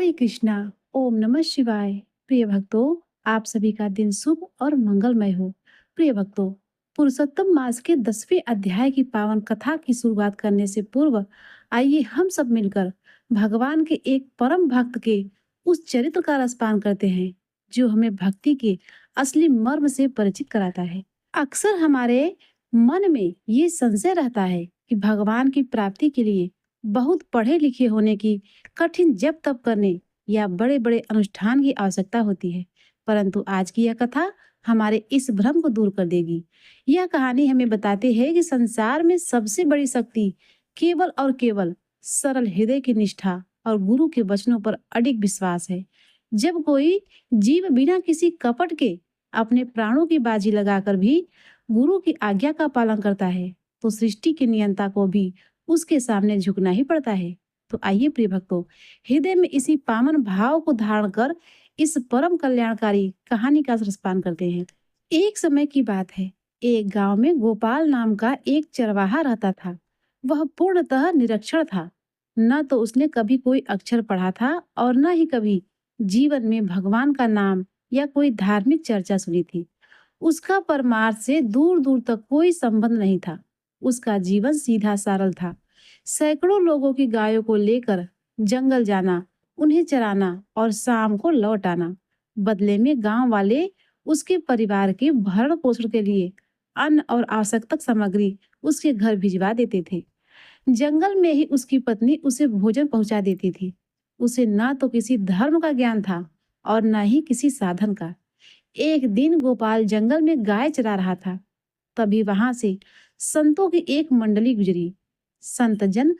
हरे कृष्णा। ओम नमः शिवाय। प्रिय भक्तों, आप सभी का दिन शुभ और मंगलमय हो। प्रिय भक्तों, पुरुषोत्तम मास के 10वें अध्याय की पावन कथा की शुरुआत करने से पूर्व आइए हम सब मिलकर भगवान के एक परम भक्त के उस चरित्र का रसपान करते हैं जो हमें भक्ति के असली मर्म से परिचित कराता है। अक्सर हमारे मन में ये संशय रहता है कि भगवान की प्राप्ति के लिए बहुत पढ़े लिखे होने की कठिन जप तप करने या बड़े बड़े अनुष्ठान की आवश्यकता होती है। परंतु आज की यह कथा हमारे इस भ्रम को दूर कर देगी। यह कहानी हमें बताती है कि संसार में सबसे बड़ी शक्ति केवल और केवल सरल हृदय की निष्ठा और गुरु के वचनों पर अडिग विश्वास है। जब कोई जीव बिना किसी कपट के अपने प्राणों की बाजी लगाकर भी गुरु की आज्ञा का पालन करता है, तो सृष्टि के नियंता को भी उसके सामने झुकना ही पड़ता है। तो आइए प्रिय भक्तों, हृदय में इसी पावन भाव को धारण कर इस परम कल्याणकारी कहानी का रसपान करते हैं। एक समय की बात है, एक गांव में गोपाल नाम का एक चरवाहा रहता था। वह पूर्णतः निरक्षर था। न तो उसने कभी कोई अक्षर पढ़ा था और न ही कभी जीवन में भगवान का नाम या कोई धार्मिक चर्चा सुनी थी। उसका परमार्थ से दूर दूर तक कोई संबंध नहीं था। उसका जीवन सीधा सरल था। सैकड़ों लोगों की गायों को लेकर जंगल जाना, उन्हें चराना और शाम को लौट आना। बदले में गांव वाले उसके परिवार के भरण पोषण के लिए अन्न और आवश्यक सामग्री उसके घर भिजवा देते थे। जंगल में ही उसकी पत्नी उसे भोजन पहुंचा देती थी। उसे ना तो किसी धर्म का ज्ञान था और न ही किसी साधन का। एक दिन गोपाल जंगल में गाय चरा रहा था। तभी वहां से संतों की एक मंडली गुजरी। संत जन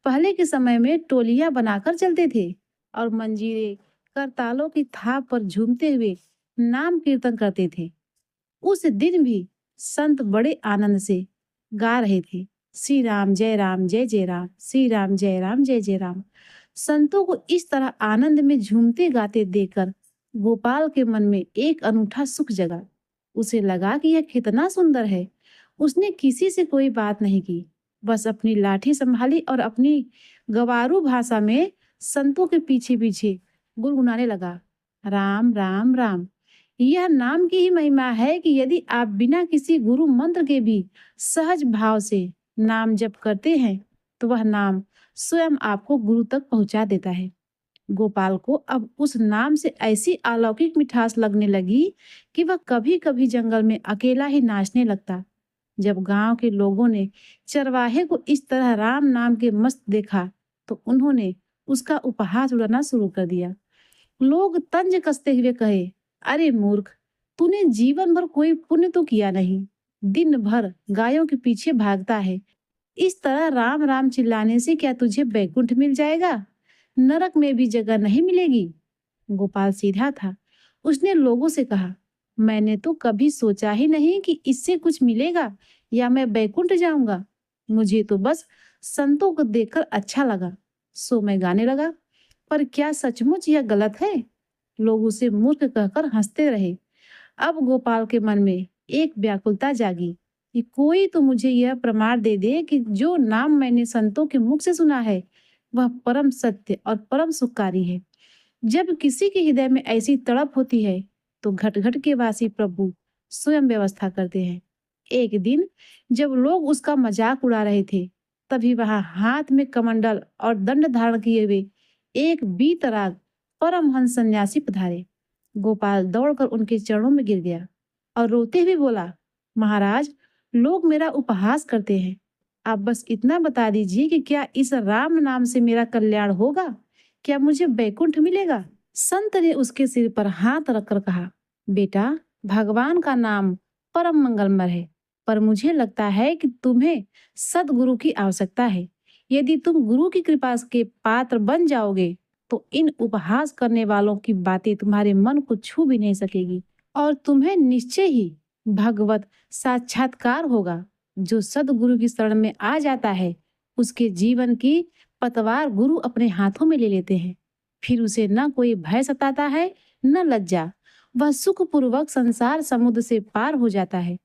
पहले के समय में टोलियां बनाकर चलते थे और मंजीरे करतालों की थाप पर झूमते हुए नाम कीर्तन करते थे। उस दिन भी संत बड़े आनंद से गा रहे थे, श्री राम जय जय राम, श्री राम जय जय राम। संतों को इस तरह आनंद में झूमते गाते देखकर गोपाल के मन में एक अनूठा सुख जगा। उसे लगा कि यह कितना सुंदर है। उसने किसी से कोई बात नहीं की, बस अपनी लाठी संभाली और अपनी गवारू भाषा में संतों के पीछे पीछे गुनगुनाने लगा, राम राम राम। यह नाम की ही महिमा है कि यदि आप बिना किसी गुरु मंत्र के भी सहज भाव से नाम जप करते हैं, तो वह नाम स्वयं आपको गुरु तक पहुंचा देता है। गोपाल को अब उस नाम से ऐसी अलौकिक मिठास लगने लगी कि वह कभी कभी जंगल में अकेला ही नाचने लगता। जब गांव के लोगों ने चरवाहे को इस तरह राम नाम के मस्त देखा, तो उन्होंने उसका उपहास उड़ाना शुरू कर दिया। लोग तंज कसते हुए कहे, अरे मूर्ख, तूने जीवन भर कोई पुण्य तो किया नहीं, दिन भर गायों के पीछे भागता है। इस तरह राम राम चिल्लाने से क्या तुझे बैकुंठ मिल जाएगा? नरक में भी जगह नहीं मिलेगी। गोपाल सीधा था। उसने लोगों से कहा, मैंने तो कभी सोचा ही नहीं कि इससे कुछ मिलेगा या मैं बैकुंठ जाऊंगा। मुझे तो बस संतों को देखकर अच्छा लगा, सो मैं गाने लगा। पर क्या सचमुच यह गलत है? लोग उसे मूर्ख कहकर हंसते रहे। अब गोपाल के मन में एक व्याकुलता जागी कि कोई तो मुझे यह प्रमाण दे दे कि जो नाम मैंने संतों के मुख से सुना है वह परम सत्य और परम सुखकारी है। जब किसी के हृदय में ऐसी तड़प होती है, तो घट घट के वासी प्रभु स्वयं व्यवस्था करते हैं। एक दिन जब लोग उसका मजाक उड़ा रहे थे, तभी वहां हाथ में कमंडल और दंड धारण किए हुए एक बीतराग परमहंस सन्यासी पधारे। गोपाल दौड़कर उनके चरणों में गिर गया और रोते हुए बोला, महाराज, लोग मेरा उपहास करते हैं। आप बस इतना बता दीजिए कि क्या इस राम नाम से मेरा कल्याण होगा? क्या मुझे बैकुंठ मिलेगा? संत ने उसके सिर पर हाथ रखकर कहा, बेटा, भगवान का नाम परम मंगलमय है, पर मुझे लगता है कि तुम्हें सदगुरु की आवश्यकता है। यदि तुम गुरु की कृपा के पात्र बन जाओगे, तो इन उपहास करने वालों की बातें तुम्हारे मन को छू भी नहीं सकेगी और तुम्हें निश्चय ही भगवत साक्षात्कार होगा। जो सदगुरु की शरण में आ जाता है, उसके जीवन की पतवार गुरु अपने हाथों में ले लेते हैं। फिर उसे न कोई भय सताता है, न लज्जा। वह सुखपूर्वक संसार समुद्र से पार हो जाता है।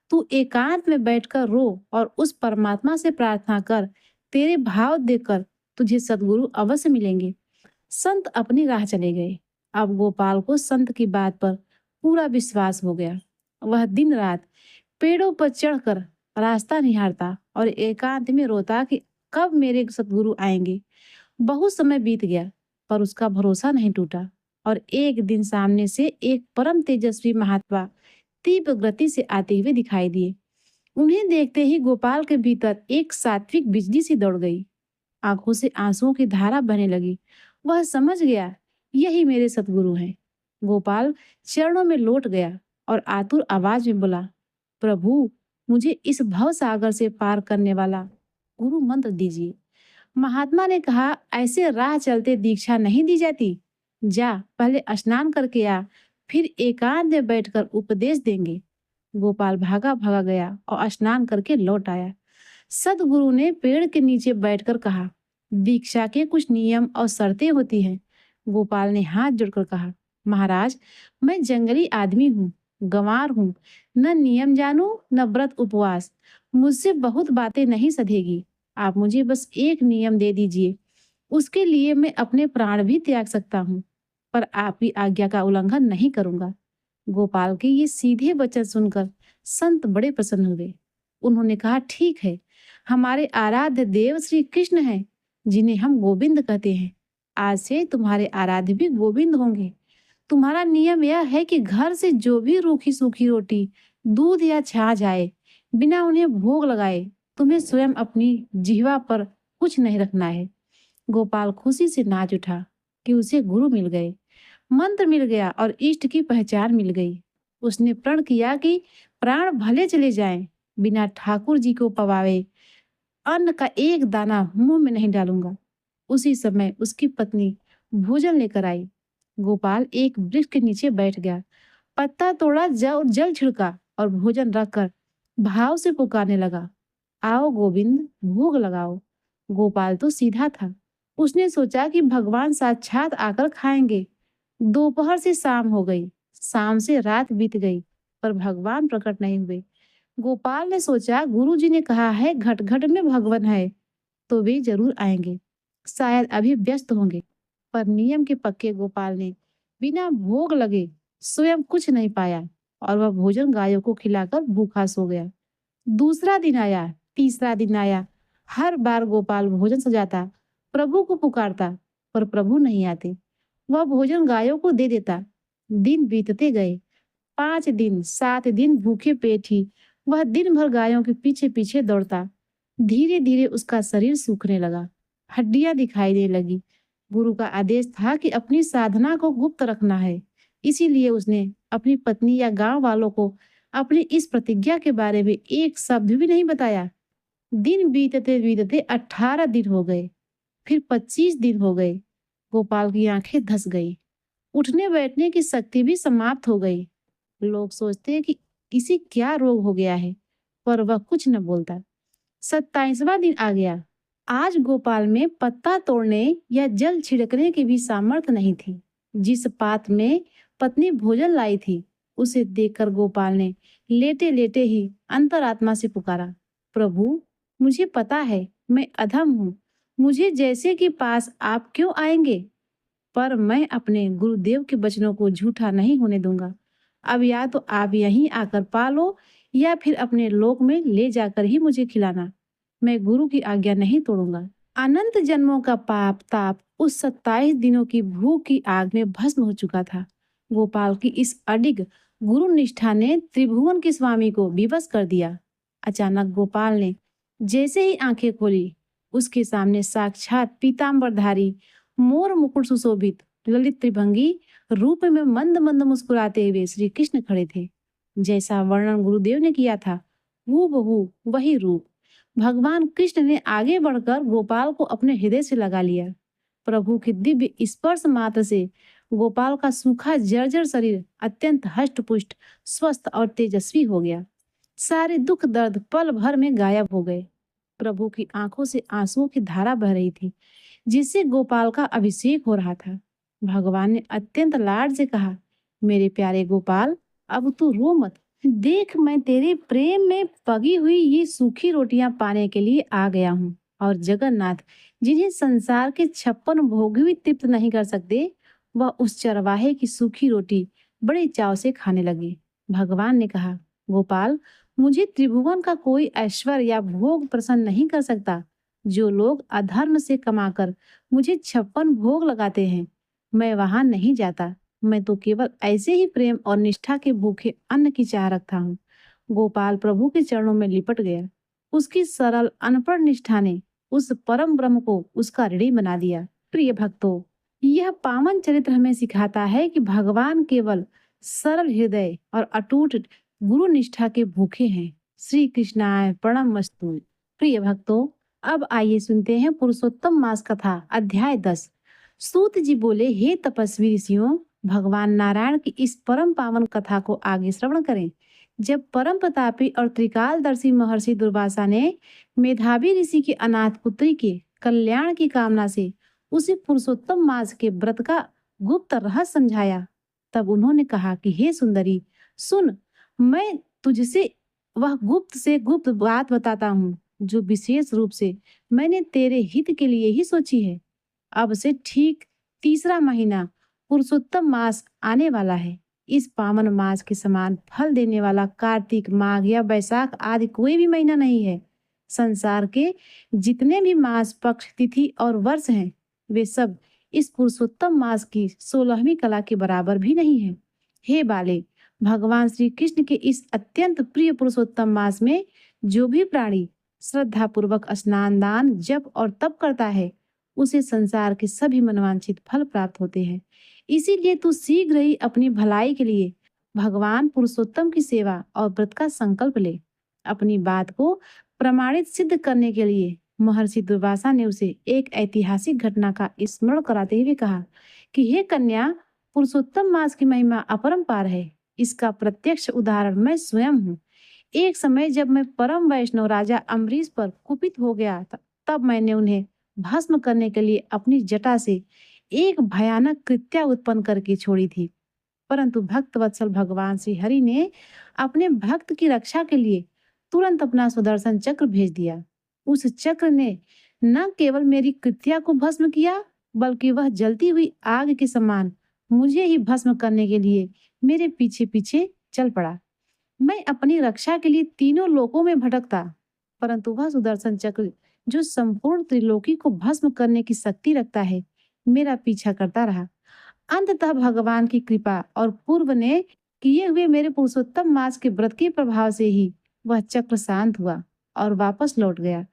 तू एकांत में बैठकर रो और उस परमात्मा से प्रार्थना कर। तेरे भाव देखकर तुझे सदगुरु अवश्य मिलेंगे। संत अपनी राह चले गए। अब गोपाल को संत की बात पर पूरा विश्वास हो गया। वह दिन रात पेड़ों पर चढ़कर रास्ता निहारता और एकांत में रोता कि कब मेरे सतगुरु आएंगे। बहुत समय बीत गया, पर उसका भरोसा नहीं टूटा। और एक दिन सामने से एक परम तेजस्वी महात्मा तीव्र गति से आते हुए दिखाई दिए। उन्हें देखते ही गोपाल के भीतर एक सात्विक बिजली सी दौड़ गई। आंखों से आंसुओं की धारा बहने लगी। वह समझ गया, यही मेरे सतगुरु हैं। गोपाल चरणों में लौट गया और आतुर आवाज में बोला, प्रभु, मुझे इस भव सागर से पार करने वाला गुरु मंत्र दीजिए। महात्मा ने कहा, ऐसे राह चलते दीक्षा नहीं दी जाती। जा, पहले स्नान करके आ, फिर एकांत में बैठकर उपदेश देंगे। गोपाल भागा भागा गया और स्नान करके लौट आया। सदगुरु ने पेड़ के नीचे बैठकर कहा, दीक्षा के कुछ नियम और शर्तें होती हैं। गोपाल ने हाथ जोड़कर कहा, महाराज, मैं जंगली आदमी हूँ, गंवार हूँ, न नियम जानू न व्रत उपवास। मुझसे बहुत बातें नहीं सधेगी। आप मुझे बस एक नियम दे दीजिए, उसके लिए मैं अपने प्राण भी त्याग सकता हूँ, पर आपकी आज्ञा का उल्लंघन नहीं करूंगा। गोपाल के ये सीधे वचन सुनकर संत बड़े प्रसन्न हुए। उन्होंने कहा, ठीक है, हमारे आराध्य देव श्री कृष्ण हैं, जिन्हें हम गोविंद कहते हैं। आज से तुम्हारे आराध्य भी गोविंद होंगे। तुम्हारा नियम यह है कि घर से जो भी रूखी सूखी रोटी, दूध या छाछ आए, बिना उन्हें भोग लगाए तुम्हें स्वयं अपनी जिह्वा पर कुछ नहीं रखना है। गोपाल खुशी से नाच उठा कि उसे गुरु मिल गए, मंत्र मिल गया और इष्ट की पहचान मिल गई। उसने प्रण किया कि प्राण भले चले जाएं, बिना ठाकुर जी को पवावे अन्न का एक दाना मुंह में नहीं डालूंगा। उसी समय उसकी पत्नी भोजन लेकर आई। गोपाल एक वृक्ष के नीचे बैठ गया, पत्ता तोड़ा, जल छिड़का और भोजन रखकर भाव से पुकारने लगा, आओ गोविंद, भोग लगाओ। गोपाल तो सीधा था। उसने सोचा कि भगवान साक्षात आकर खाएंगे। दोपहर से शाम हो गई, शाम से रात बीत गई, पर भगवान प्रकट नहीं हुए। गोपाल ने सोचा, गुरु जी ने कहा है घट घट में भगवान है, तो वे जरूर आएंगे। शायद अभी व्यस्त होंगे। पर नियम के पक्के गोपाल ने बिना भोग लगे स्वयं कुछ नहीं पाया और वह भोजन गायों को खिलाकर भूखा सो गया। दूसरा दिन आया, तीसरा दिन आया। हर बार गोपाल भोजन सजाता, प्रभु को पुकारता, पर प्रभु नहीं आते। वह भोजन गायों को दे देता। दिन बीतते गए। 5 दिन, 7 दिन भूखे पेट ही वह दिन भर गायों के पीछे पीछे दौड़ता। धीरे धीरे उसका शरीर सूखने लगा, हड्डियां दिखाई देने लगी। गुरु का आदेश था कि अपनी साधना को गुप्त रखना है, इसीलिए उसने अपनी पत्नी या गांव वालों को अपनी इस प्रतिज्ञा के बारे में एक शब्द भी नहीं बताया। दिन बीतते बीतते 18 दिन हो गए, फिर 25 दिन हो गए। गोपाल की आंखें धंस गई, उठने बैठने की शक्ति भी समाप्त हो गई। लोग सोचते कि इसे क्या रोग हो गया है, पर वह कुछ न बोलता। 27वां दिन आ गया। आज गोपाल में पत्ता तोड़ने या जल छिड़कने की भी सामर्थ्य नहीं थी। जिस पात्र में पत्नी भोजन लाई थी, उसे देखकर गोपाल ने लेटे लेटे ही अंतरात्मा से पुकारा, प्रभु, मुझे पता है मैं अधम हूँ, मुझे जैसे कि पास आप क्यों आएंगे, पर मैं अपने गुरुदेव के वचनों को झूठा नहीं होने दूंगा। अब या तो आप यहीं आकर पालो या फिर अपने लोक में ले जाकर ही मुझे खिलाना। मैं गुरु की आज्ञा नहीं तोड़ूंगा। अनंत जन्मों का पाप ताप उस 27 दिनों की भूख की आग में भस्म हो चुका था। गोपाल की इस अडिग गुरु निष्ठा ने त्रिभुवन के स्वामी को विवश कर दिया। अचानक गोपाल ने जैसे ही आंखें खोली, उसके सामने साक्षात पीतांबरधारी, मोर मुकुट सुशोभित, ललित त्रिभंगी रूप में मंद मंद मुस्कुराते हुए श्री कृष्ण खड़े थे। जैसा वर्णन गुरुदेव ने किया था, हूबहू वही रूप। भगवान कृष्ण ने आगे बढ़कर गोपाल को अपने हृदय से लगा लिया। प्रभु के दिव्य स्पर्श मात्र से गोपाल का सूखा जर्जर शरीर अत्यंत हष्ट पुष्ट, स्वस्थ और तेजस्वी हो गया। सारे दुख दर्द पल भर में गायब हो गए। प्रभु की आंखों से आंसुओं की धारा बह रही थी, जिससे गोपाल का अभिषेक हो रहा था। भगवान ने अत्यंत लाड से कहा, मेरे प्यारे गोपाल, अब तू रो मत। देख, मैं तेरे प्रेम में पगी हुई ये सूखी रोटियां पाने के लिए आ गया हूँ। और जगन्नाथ जिन्हें संसार के 56 भोग भी तृप्त नहीं कर सकते, वह उस चरवाहे की सूखी रोटी बड़े चाव से खाने लगे। भगवान ने कहा, गोपाल, मुझे त्रिभुवन का कोई ऐश्वर्य या भोग प्रसन्न नहीं कर सकता। जो लोग अधर्म से कमाकर मुझे 56 भोग लगाते हैं, मैं वहां नहीं जाता। मैं तो केवल ऐसे ही प्रेम और निष्ठा के भूखे अन्न की चाह रखता हूँ। गोपाल प्रभु के चरणों में लिपट गया। उसकी सरल अनपढ़ निष्ठा ने उस परम ब्रह्म को उसका ऋणी बना दिया। प्रिय भक्तों, यह पावन चरित्र हमें सिखाता है कि भगवान केवल सरल हृदय और अटूट गुरु निष्ठा के भूखे हैं। श्री कृष्णाय प्रणमस्तु। प्रिय भक्तों, अब आइए सुनते हैं पुरुषोत्तम मास कथा अध्याय 10। सूत जी बोले, हे तपस्वी ऋषियों, भगवान नारायण की इस परम पावन कथा को आगे श्रवण करें। जब परम प्रतापी और त्रिकालदर्शी महर्षि दुर्वासा ने मेधावी ऋषि की अनाथ पुत्री के कल्याण की कामना से उसे पुरुषोत्तम मास के व्रत का गुप्त रहस्य समझाया, तब उन्होंने कहा कि हे सुंदरी, सुन, मैं तुझसे वह गुप्त से गुप्त बात बताता हूँ जो विशेष रूप से मैंने तेरे हित के लिए ही सोची है। अब से ठीक तीसरा महीना पुरुषोत्तम मास आने वाला है। इस पावन मास के समान फल देने वाला कार्तिक, माघ या बैसाख आदि कोई भी महीना नहीं है। संसार के जितने भी मास, पक्ष, तिथि और वर्ष हैं, वे सब इस पुरुषोत्तम मास की 16वीं कला के बराबर भी नहीं है। हे बाले, भगवान श्री कृष्ण के इस अत्यंत प्रिय पुरुषोत्तम मास में जो भी प्राणी श्रद्धा पूर्वक स्नान, दान, जप और तप करता है, उसे संसार के सभी मनवांछित फल प्राप्त होते हैं। इसीलिए तू शीघ्र ही अपनी भलाई के लिए भगवान पुरुषोत्तम की सेवा और व्रत का संकल्प ले। अपनी बात को प्रमाणित सिद्ध करने के लिए महर्षि दुर्वासा ने उसे एक ऐतिहासिक घटना का स्मरण कराते हुए कहा कि हे कन्या, पुरुषोत्तम मास की महिमा अपरंपार है। इसका प्रत्यक्ष उदाहरण मैं स्वयं हूँ। एक समय जब मैं परम वैष्णव राजा अम्बरीश पर कुपित हो गया था, तब मैंने उन्हें भस्म करने के लिए अपनी जटा से एक भयानक कृत्या उत्पन्न करके छोड़ी थी। परंतु भक्त वत्सल भगवान श्री हरि ने अपने भक्त की रक्षा के लिए तुरंत अपना सुदर्शन चक्र भेज दिया। उस चक्र ने न केवल मेरी कृत्या को भस्म किया, बल्कि वह जलती हुई आग के समान मुझे ही भस्म करने के लिए मेरे पीछे पीछे चल पड़ा। मैं अपनी रक्षा के लिए तीनों लोकों में भटकता, परंतु वह सुदर्शन चक्र जो संपूर्ण त्रिलोकी को भस्म करने की शक्ति रखता है, मेरा पीछा करता रहा। अंततः भगवान की कृपा और पूर्व ने किए हुए मेरे पुरुषोत्तम मास के व्रत के प्रभाव से ही वह चक्र शांत हुआ और वापस लौट गया।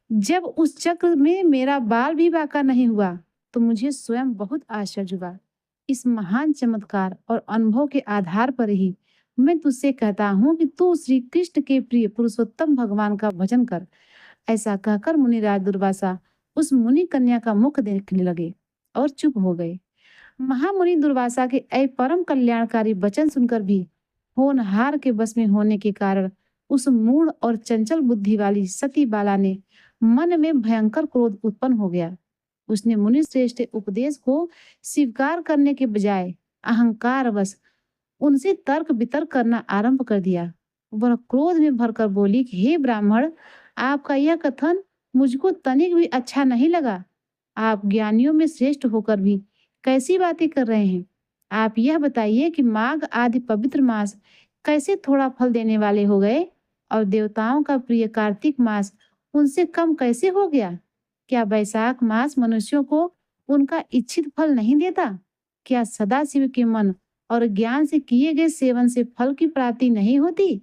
जब उस चक्र में मेरा बाल भी बांका नहीं हुआ, तो मुझे स्वयं बहुत आश्चर्य हुआ। इस महान चमत्कार और अनुभव के आधार पर ही मैं तुझसे कहता हूँ कि तू श्री कृष्ण के प्रिय पुरुषोत्तम भगवान का भजन कर। ऐसा कहकर मुनिराज दुर्वासा उस मुनि कन्या का मुख देखने लगे और चुप हो गए। महामुनि दुर्वासा के ऐ परम कल्याणकारी वचन सुनकर भी होनहार के बस में होने के कारण उस मूढ़ और चंचल बुद्धि वाली सती बाला ने मन में भयंकर क्रोध उत्पन्न हो गया। उसने मुनि श्रेष्ठ उपदेश को स्वीकार करने के बजाय अहंकारवश उनसे तर्क वितर्क करना आरंभ कर दिया। वह क्रोध में भरकर बोली कि हे ब्राह्मण, आपका यह कथन मुझको तनिक भी अच्छा नहीं लगा। आप ज्ञानियों में श्रेष्ठ होकर भी कैसी बातें कर रहे हैं? आप यह बताइए कि माघ आदि पवित्र मास कैसे थोड़ा फल देने वाले हो गए और देवताओं का प्रिय कार्तिक मास उनसे कम कैसे हो गया? क्या बैसाख मास मनुष्यों को उनका इच्छित फल नहीं देता? क्या सदाशिव के मन और ज्ञान से किए गए सेवन से फल की प्राप्ति नहीं होती?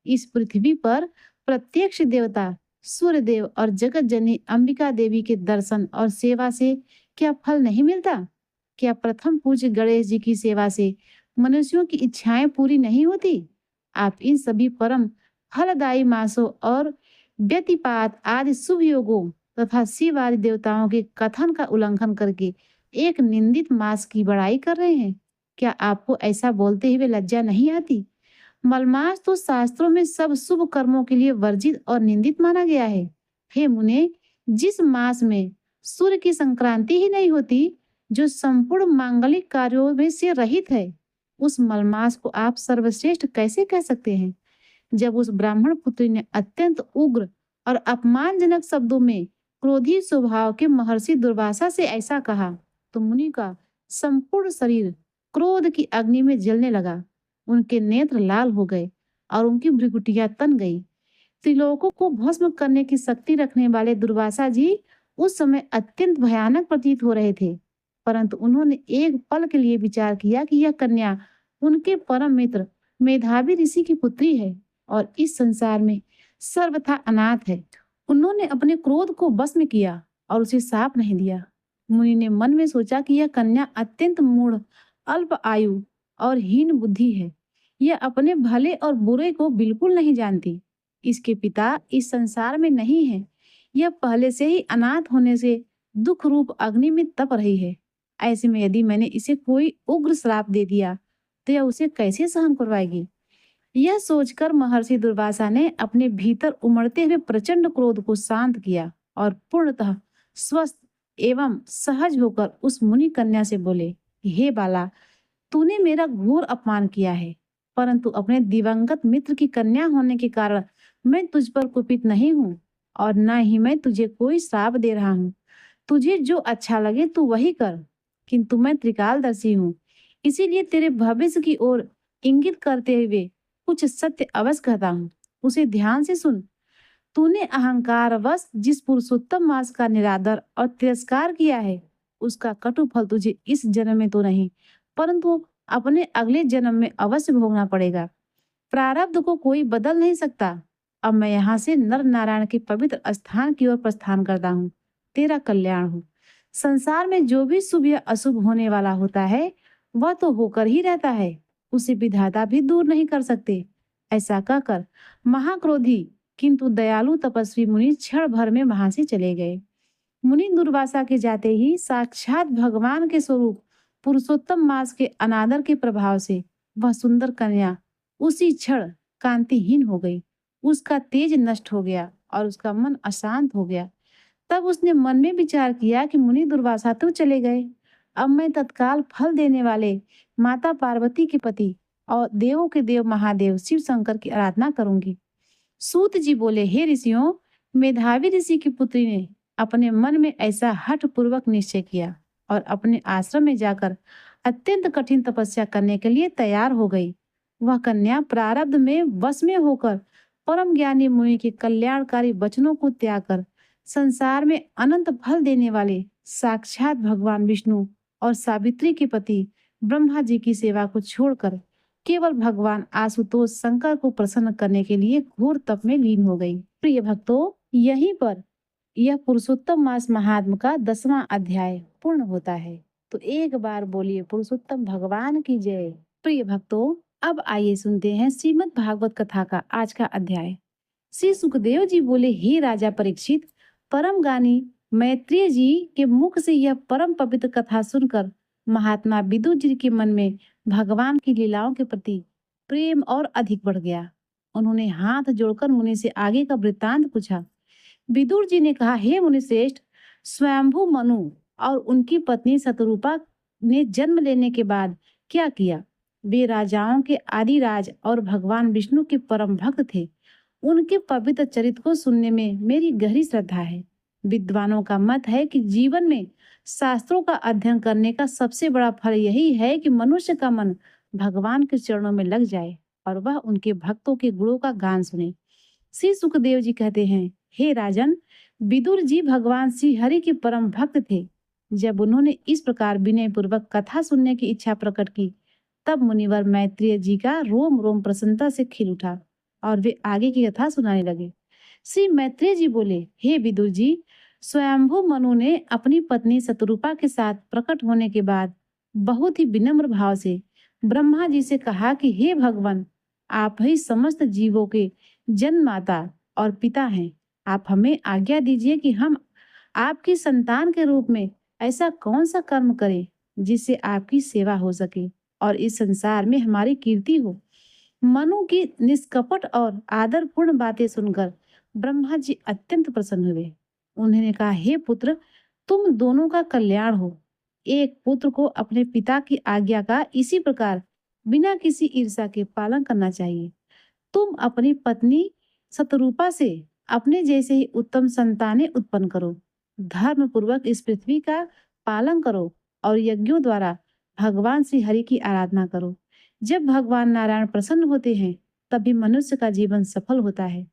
इस पृथ्वी पर प्रत्यक्ष देवता सूर्य देव और जगत जननी अंबिका देवी के दर्शन और सेवा से क्या फल नहीं मिलता? क्या प्रथम पूज्य गणेश जी की सेवा से मनुष्यों की इच्छाएं पूरी नहीं होती? आप इन सभी परम फलदायी मासों और व्यतिपात आदि शुभ योगों तथा शिव आदि देवताओं के कथन का उल्लंघन करके एक निंदित मास की बड़ाई कर रहे हैं। क्या आपको ऐसा बोलते हुए लज्जा नहीं आती? मलमास तो शास्त्रों में सब शुभ कर्मों के लिए वर्जित और निंदित माना गया है। हे मुने, जिस मास में सूर्य की संक्रांति ही नहीं होती, जो संपूर्ण मांगलिक कार्यों में से रहित है, उस मलमास को आप सर्वश्रेष्ठ कैसे कह सकते हैं? जब उस ब्राह्मण पुत्री ने अत्यंत उग्र और अपमानजनक शब्दों में क्रोधी स्वभाव के महर्षि दुर्वासा से ऐसा कहा तो मुनि का संपूर्ण शरीर क्रोध की अग्नि में जलने लगा। उनके नेत्र लाल हो गए और उनकी भ्रुकुटियां तन गई। त्रिलोकों को भस्म करने की शक्ति रखने वाले दुर्वासा जी उस समय अत्यंत भयानक प्रतीत हो रहे थे, परंतु उन्होंने एक पल के लिए विचार किया कि यह कन्या उनके परम मित्र मेधावी ऋषि की पुत्री है और इस संसार में सर्वथा अनाथ है। उन्होंने अपने क्रोध को बस में किया और उसे साप नहीं दिया। मुनि ने मन में सोचा कि यह कन्या अत्यंत मूढ़, अल्प आयु और हीन बुद्धि है। यह अपने भले और बुरे को बिल्कुल नहीं जानती। इसके पिता इस संसार में नहीं है। यह पहले से ही अनाथ होने से दुख रूप अग्नि में तप रही है। ऐसे में यदि मैंने इसे कोई उग्र श्राप दे दिया तो यह उसे कैसे सहन करवाएगी। यह सोचकर महर्षि दुर्वासा ने अपने भीतर उमड़ते हुए प्रचंड क्रोध को शांत किया और पूर्णतः स्वस्थ एवं सहज होकर उस मुनि कन्या से बोले, हे बाला, तूने मेरा घोर अपमान किया है, परंतु अपने दिवंगत मित्र की कन्या होने के कारण मैं तुझ पर कुपित नहीं हूँ और न ही मैं तुझे कोई श्राप दे रहा हूँ। तुझे जो अच्छा लगे तू वही कर, किंतु मैं त्रिकालदर्शी हूँ, इसीलिए तेरे भविष्य की ओर इंगित करते हुए कुछ सत्य अवश्य कहता हूँ, उसे ध्यान से सुन। तूने अहंकारवश जिस पुरुषोत्तम मास का निरादर और तिरस्कार किया है, उसका कटु फल तुझे इस जन्म में तो नहीं, परंतु अपने अगले जन्म में अवश्य भोगना पड़ेगा। प्रारब्ध को कोई बदल नहीं सकता। अब मैं यहाँ से नर नारायण के पवित्र स्थान की ओर प्रस्थान करता हूँ। तेरा कल्याण हो। संसार में जो भी शुभ या अशुभ होने वाला होता है, वह तो होकर ही रहता है। उसे विधाता भी दूर नहीं कर सकते। ऐसा कहकर महाक्रोधी किंतु दयालु तपस्वी मुनि क्षण भर में वहां से चले गए। मुनि दुर्वासा के जाते ही साक्षात भगवान के स्वरूप पुरुषोत्तम मास के अनादर के प्रभाव से वह सुंदर कन्या उसी क्षण कांतिहीन हो गई। उसका तेज नष्ट हो गया और उसका मन अशांत हो गया। तब उसने मन में विचार किया कि मुनि दुर्वासा तो चले गए, अब मैं तत्काल फल देने वाले माता पार्वती के पति और देवों के देव महादेव शिव शंकर की आराधना करूंगी। सूत जी बोले, हे ऋषियों, मेधावी ऋषि की पुत्री ने अपने मन में ऐसा हठ पूर्वक निश्चय किया और अपने आश्रम में जाकर अत्यंत कठिन तपस्या करने के लिए तैयार हो गई। वह कन्या प्रारब्ध में वश में होकर परम ज्ञानी मुनि के कल्याणकारी वचनों को त्याग कर संसार में अनंत फल देने वाले साक्षात भगवान विष्णु और सावित्री के पति ब्रह्मा जी की सेवा को छोड़कर केवल भगवान आशुतोष शंकर को प्रसन्न करने के लिए घोर तप में लीन हो गई। प्रिय भक्तों, यहीं पर यह पुरुषोत्तम मास महात्म का 10वां अध्याय पूर्ण होता है। तो एक बार बोलिए पुरुषोत्तम भगवान की जय। प्रिय भक्तों, अब आइए सुनते हैं श्रीमद् भागवत कथा का आज का अध्याय। श्री सुखदेव जी बोले, हे राजा परीक्षित, परम ज्ञानी मैत्रेय जी के मुख से यह परम पवित्र कथा सुनकर महात्मा विदुर जी के मन में भगवान की लीलाओं के प्रति प्रेम और अधिक बढ़ गया। उन्होंने हाथ जोड़कर मुनि से आगे का वृत्तांत पूछा। विदुर जी ने कहा, हे मुनिश्रेष्ठ, स्वयंभू मनु और उनकी पत्नी शतरूपा ने जन्म लेने के बाद क्या किया? वे राजाओं के आदिराज और भगवान विष्णु के परम भक्त थे। उनके पवित्र चरित्र को सुनने में मेरी गहरी श्रद्धा है। विद्वानों का मत है कि जीवन में शास्त्रों का अध्ययन करने का सबसे बड़ा फल यही है कि मनुष्य का मन भगवान के चरणों में लग जाए और वह उनके भक्तों के गुणों का गान सुने। श्री सुखदेव जी कहते हैं, हे राजन, विदुर जी भगवान श्री हरि के परम भक्त थे। जब उन्होंने इस प्रकार विनय पूर्वक कथा सुनने की इच्छा प्रकट की, तब मुनिवर मैत्रेय जी का रोम रोम प्रसन्नता से खिल उठा और वे आगे की कथा सुनाने लगे। श्री मैत्रेय जी बोले, हे विदुर जी, स्वयंभू मनु ने अपनी पत्नी शतरूपा के साथ प्रकट होने के बाद बहुत ही विनम्र भाव से ब्रह्मा जी से कहा कि हे भगवान, आप ही समस्त जीवों के जन्मदाता और पिता हैं। आप हमें आज्ञा दीजिए कि हम आपकी संतान के रूप में ऐसा कौन सा कर्म करें जिससे आपकी सेवा हो सके और इस संसार में हमारी कीर्ति हो। मनु की निष्कपट और आदरपूर्ण बातें सुनकर ब्रह्मा जी अत्यंत प्रसन्न हुए। उन्होंने कहा, हे पुत्र, तुम दोनों का कल्याण हो। एक पुत्र को अपने पिता की आज्ञा का इसी प्रकार बिना किसी ईर्ष्या के पालन करना चाहिए। तुम अपनी पत्नी शतरूपा से अपने जैसे ही उत्तम संतानें उत्पन्न करो। धर्म पूर्वक इस पृथ्वी का पालन करो और यज्ञों द्वारा भगवान श्री हरि की आराधना करो। जब भगवान नारायण प्रसन्न होते हैं, तभी मनुष्य का जीवन सफल होता है।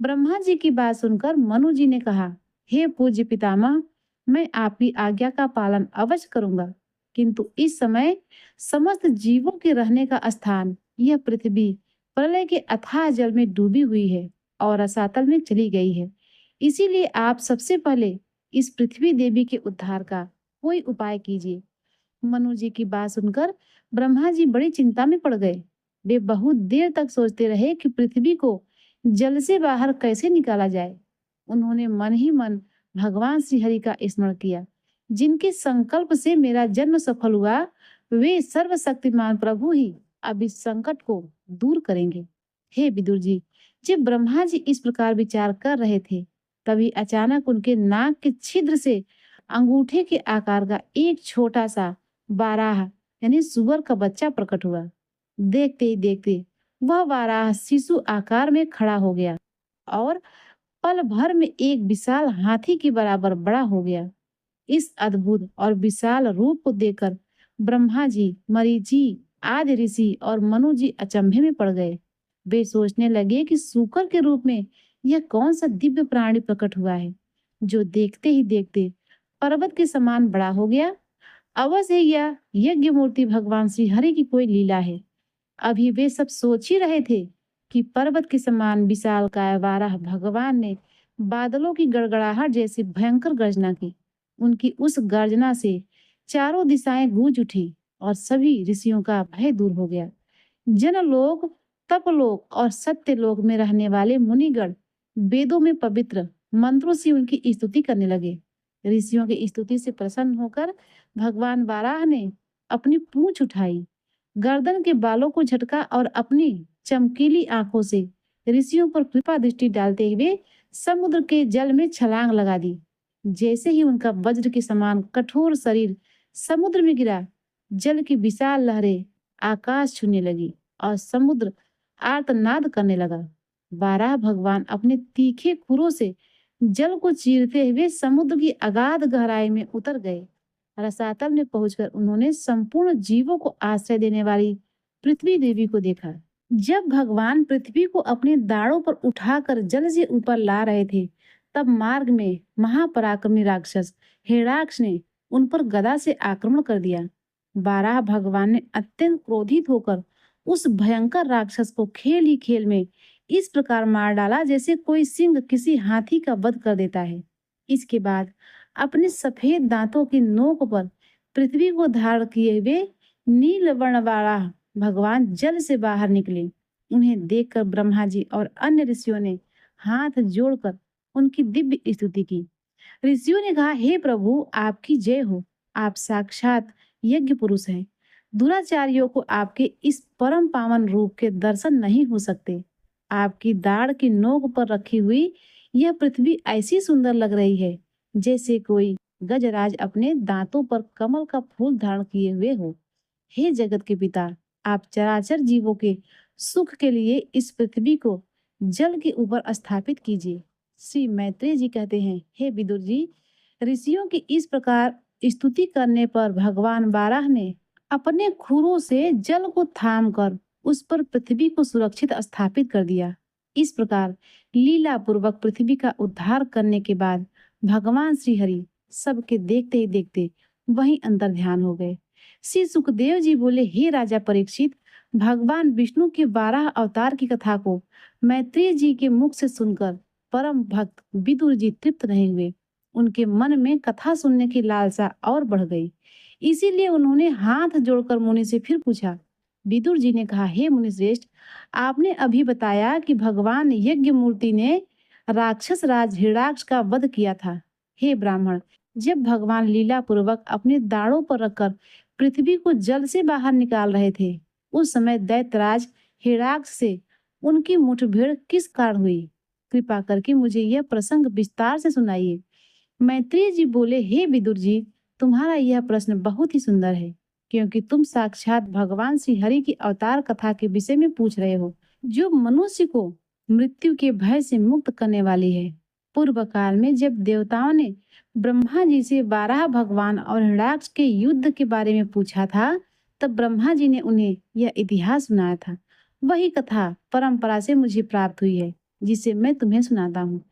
ब्रह्मा जी की बात सुनकर मनु जी ने कहा, हे पूज्य पितामह, मैं आपकी आज्ञा का पालन अवश्य करूंगा, किंतु इस समय समस्त जीवों के रहने का स्थान यह पृथ्वी प्रलय के अथाह जल में डूबी हुई है और रसातल में चली गई है। इसीलिए आप सबसे पहले इस पृथ्वी देवी के उद्धार का कोई उपाय कीजिए। मनु जी की बात सुनकर ब्रह्मा जी बड़ी चिंता में पड़ गए। वे बहुत देर तक सोचते रहे कि पृथ्वी को जल से बाहर कैसे निकाला जाए। उन्होंने मन ही मन भगवान श्री हरि का स्मरण किया, जिनके संकल्प से मेरा जन्म सफल हुआ। वे सर्वशक्तिमान प्रभु ही अब इस संकट को दूर करेंगे। हे विदुर जी, जब ब्रह्मा जी इस प्रकार विचार कर रहे थे, तभी अचानक उनके नाक के छिद्र से अंगूठे के आकार का एक छोटा सा बाराह यानी सुअर का बच्चा प्रकट हुआ। देखते ही देखते वह वाराह शिशु आकार में खड़ा हो गया और पल भर में एक विशाल हाथी के बराबर बड़ा हो गया। इस अद्भुत और विशाल रूप को देखकर ब्रह्मा जी, मरीचि आदि ऋषि और मनु जी अचंभे में पड़ गए। वे सोचने लगे कि सूकर के रूप में यह कौन सा दिव्य प्राणी प्रकट हुआ है, जो देखते ही देखते पर्वत के समान बड़ा हो गया। अवश्य यह यज्ञ मूर्ति भगवान श्री हरि की कोई लीला है। अभी वे सब सोच ही रहे थे कि पर्वत के समान विशालकाय वाराह भगवान ने बादलों की गड़गड़ाहट जैसी भयंकर गर्जना की। उनकी उस गर्जना से चारों दिशाएं गूंज उठी और सभी ऋषियों का भय दूर हो गया। जनलोक, तपलोक और सत्यलोक में रहने वाले मुनिगण वेदों में पवित्र मंत्रों से उनकी स्तुति करने लगे। ऋषियों की स्तुति से प्रसन्न होकर भगवान वाराह ने अपनी पूंछ उठाई, गर्दन के बालों को झटका और अपनी चमकीली आंखों से ऋषियों पर कृपा दृष्टि डालते हुए समुद्र के जल में छलांग लगा दी। जैसे ही उनका वज्र के समान कठोर शरीर समुद्र में गिरा, जल की विशाल लहरें आकाश छूने लगी और समुद्र आर्तनाद करने लगा। वाराह भगवान अपने तीखे खुरों से जल को चीरते हुए समुद्र की अगाध गहराई में उतर गए। रसातल में पहुंचकर उन्होंने संपूर्ण जीवों को आश्रय देने वाली पृथ्वी देवी को देखा। जब भगवान पृथ्वी को अपने दाढ़ों पर उठाकर जल से ऊपर ला रहे थे, तब मार्ग में महापराक्रमी राक्षस हिरण्याक्ष ने उन पर गदा से आक्रमण कर दिया। वाराह भगवान ने अत्यंत क्रोधित होकर उस भयंकर राक्षस को खेल ही खेल में इस प्रकार मार डाला जैसे कोई सिंह किसी हाथी का वध कर देता है। इसके बाद अपने सफेद दांतों की नोक पर पृथ्वी को धारण किए हुए नील वर्ण वाला भगवान जल से बाहर निकले। उन्हें देखकर ब्रह्मा जी और अन्य ऋषियों ने हाथ जोड़कर उनकी दिव्य स्तुति की। ऋषियों ने कहा, हे प्रभु, आपकी जय हो। आप साक्षात यज्ञ पुरुष हैं। दुराचारियों को आपके इस परम पावन रूप के दर्शन नहीं हो सकते। आपकी दाढ़ की नोक पर रखी हुई यह पृथ्वी ऐसी सुंदर लग रही है जैसे कोई गजराज अपने दांतों पर कमल का फूल धारण किए हुए हो। हे जगत के पिता, आप चराचर जीवों के सुख के लिए इस पृथ्वी को जल के ऊपर स्थापित कीजिए। श्री मैत्रेय जी कहते हैं, हे विदुर जी, ऋषियों की इस प्रकार स्तुति करने पर भगवान वाराह ने अपने खुरों से जल को थाम कर उस पर पृथ्वी को सुरक्षित स्थापित कर दिया। इस प्रकार लीला पूर्वक पृथ्वी का उद्धार करने के बाद भगवान श्री हरि सबके देखते ही देखते वहीं अंतर ध्यान हो गए। श्री सुखदेव जी बोले, हे राजा परीक्षित, भगवान विष्णु के 12 अवतार की कथा को मैत्रेय जी के मुख से सुनकर परम भक्त विदुर जी तृप्त नहीं हुए। उनके मन में कथा सुनने की लालसा और बढ़ गई। इसीलिए उन्होंने हाथ जोड़कर मुनि से फिर पूछा। विदुर जी ने कहा, हे मुनिश्रेष्ठ, आपने अभी बताया कि भगवान यज्ञ मूर्ति ने राक्षस राज हिरण्याक्ष का वध किया था। हे ब्राह्मण, जब भगवान लीला पूर्वक अपने दाढ़ों पर रखकर पृथ्वी को जल से बाहर निकाल रहे थे, उस समय दैत्यराज हिरण्याक्ष से उनकी मुठभेड़ किस कारण हुई? कृपा करके मुझे यह प्रसंग विस्तार से सुनाइए। मैत्रेय जी बोले, हे विदुर जी, तुम्हारा यह प्रश्न बहुत ही सुंदर है, क्योंकि तुम साक्षात भगवान श्री हरि की अवतार कथा के विषय में पूछ रहे हो, जो मनुष्य को मृत्यु के भय से मुक्त करने वाली है। पूर्व काल में जब देवताओं ने ब्रह्मा जी से 12 भगवान और हिरण्याक्ष के युद्ध के बारे में पूछा था, तब ब्रह्मा जी ने उन्हें यह इतिहास सुनाया था। वही कथा परंपरा से मुझे प्राप्त हुई है, जिसे मैं तुम्हें सुनाता हूँ।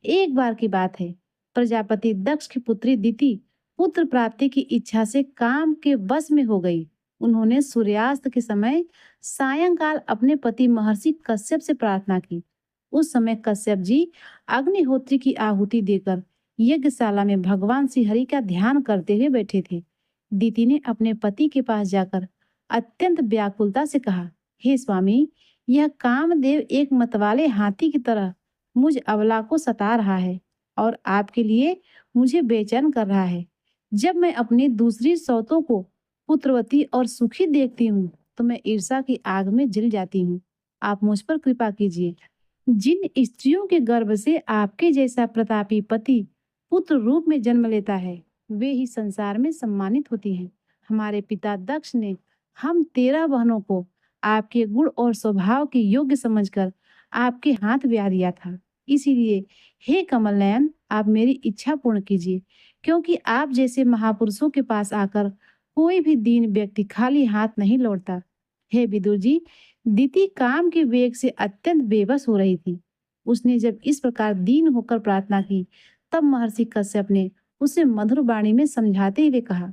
एक बार की बात है, प्रजापति दक्ष की पुत्री दिति पुत्र प्राप्ति की इच्छा से काम के वश में हो गई। उन्होंने सूर्यास्त के समय सायंकाल अपने पति महर्षि कश्यप से प्रार्थना की। उस समय कश्यप जी अग्निहोत्री की आहुति देकर यज्ञशाला में भगवान श्री हरि का ध्यान करते हुए बैठे थे। दीति ने अपने पति के पास जाकर अत्यंत व्याकुलता से कहा, हे स्वामी, यह कामदेव एक मतवाले हाथी की तरह मुझ अबला को सता रहा है और आपके लिए मुझे बेचैन कर रहा है। जब मैं अपनी दूसरी सौतों को पुत्रवती और सुखी देखती हूँ, तो मैं ईर्ष्या की आग में जल जाती हूँ। आप मुझ पर कृपा कीजिए। जिन स्त्रियों के गर्भ से आपके जैसा प्रतापी पति पुत्र रूप में जन्म लेता है, वे ही संसार में सम्मानित होती हैं। हमारे पिता दक्ष ने हम 13 बहनों को आपके गुण और स्वभाव के योग्य समझकर आपके हाथ ब्याह दिया था। इसीलिए हे कमल नयन, आप मेरी इच्छा पूर्ण कीजिए, क्योंकि आप जैसे महापुरुषों के पास आकर कोई भी दीन व्यक्ति खाली हाथ नहीं लौटता। हे विदुर जी, दिति काम के वेग से अत्यंत बेबस हो रही थी। उसने जब इस प्रकार दीन होकर प्रार्थना की, तब महर्षि कश्यप ने उसे मधुर वाणी में समझाते हुए कहा,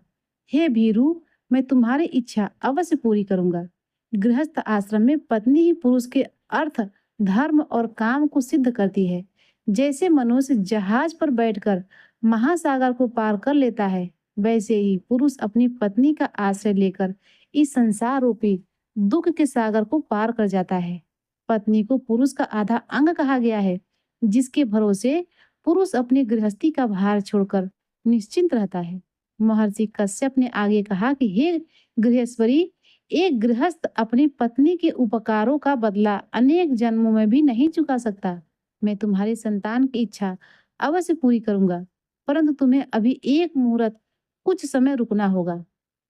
हे भीरु, मैं तुम्हारी इच्छा अवश्य पूरी करूंगा। गृहस्थ आश्रम में पत्नी ही पुरुष के अर्थ, धर्म और काम को सिद्ध करती है। जैसे मनुष्य जहाज पर बैठकर महासागर को पार कर लेता है, वैसे ही पुरुष अपनी पत्नी का आश्रय लेकर इस संसार रूपी दुख के सागर को पार कर जाता है। पत्नी को पुरुष का आधा अंग कहा गया है, जिसके भरोसे पुरुष अपनी गृहस्थी का भार छोड़कर निश्चिंत रहता है। महर्षि कश्यप ने आगे कहा कि हे गृहस्वरी, एक गृहस्थ अपनी पत्नी के उपकारों का बदला अनेक जन्मों में भी नहीं चुका सकता। मैं तुम्हारी संतान की इच्छा अवश्य पूरी करूंगा, परंतु तुम्हें अभी एक मुहूर्त कुछ समय रुकना होगा,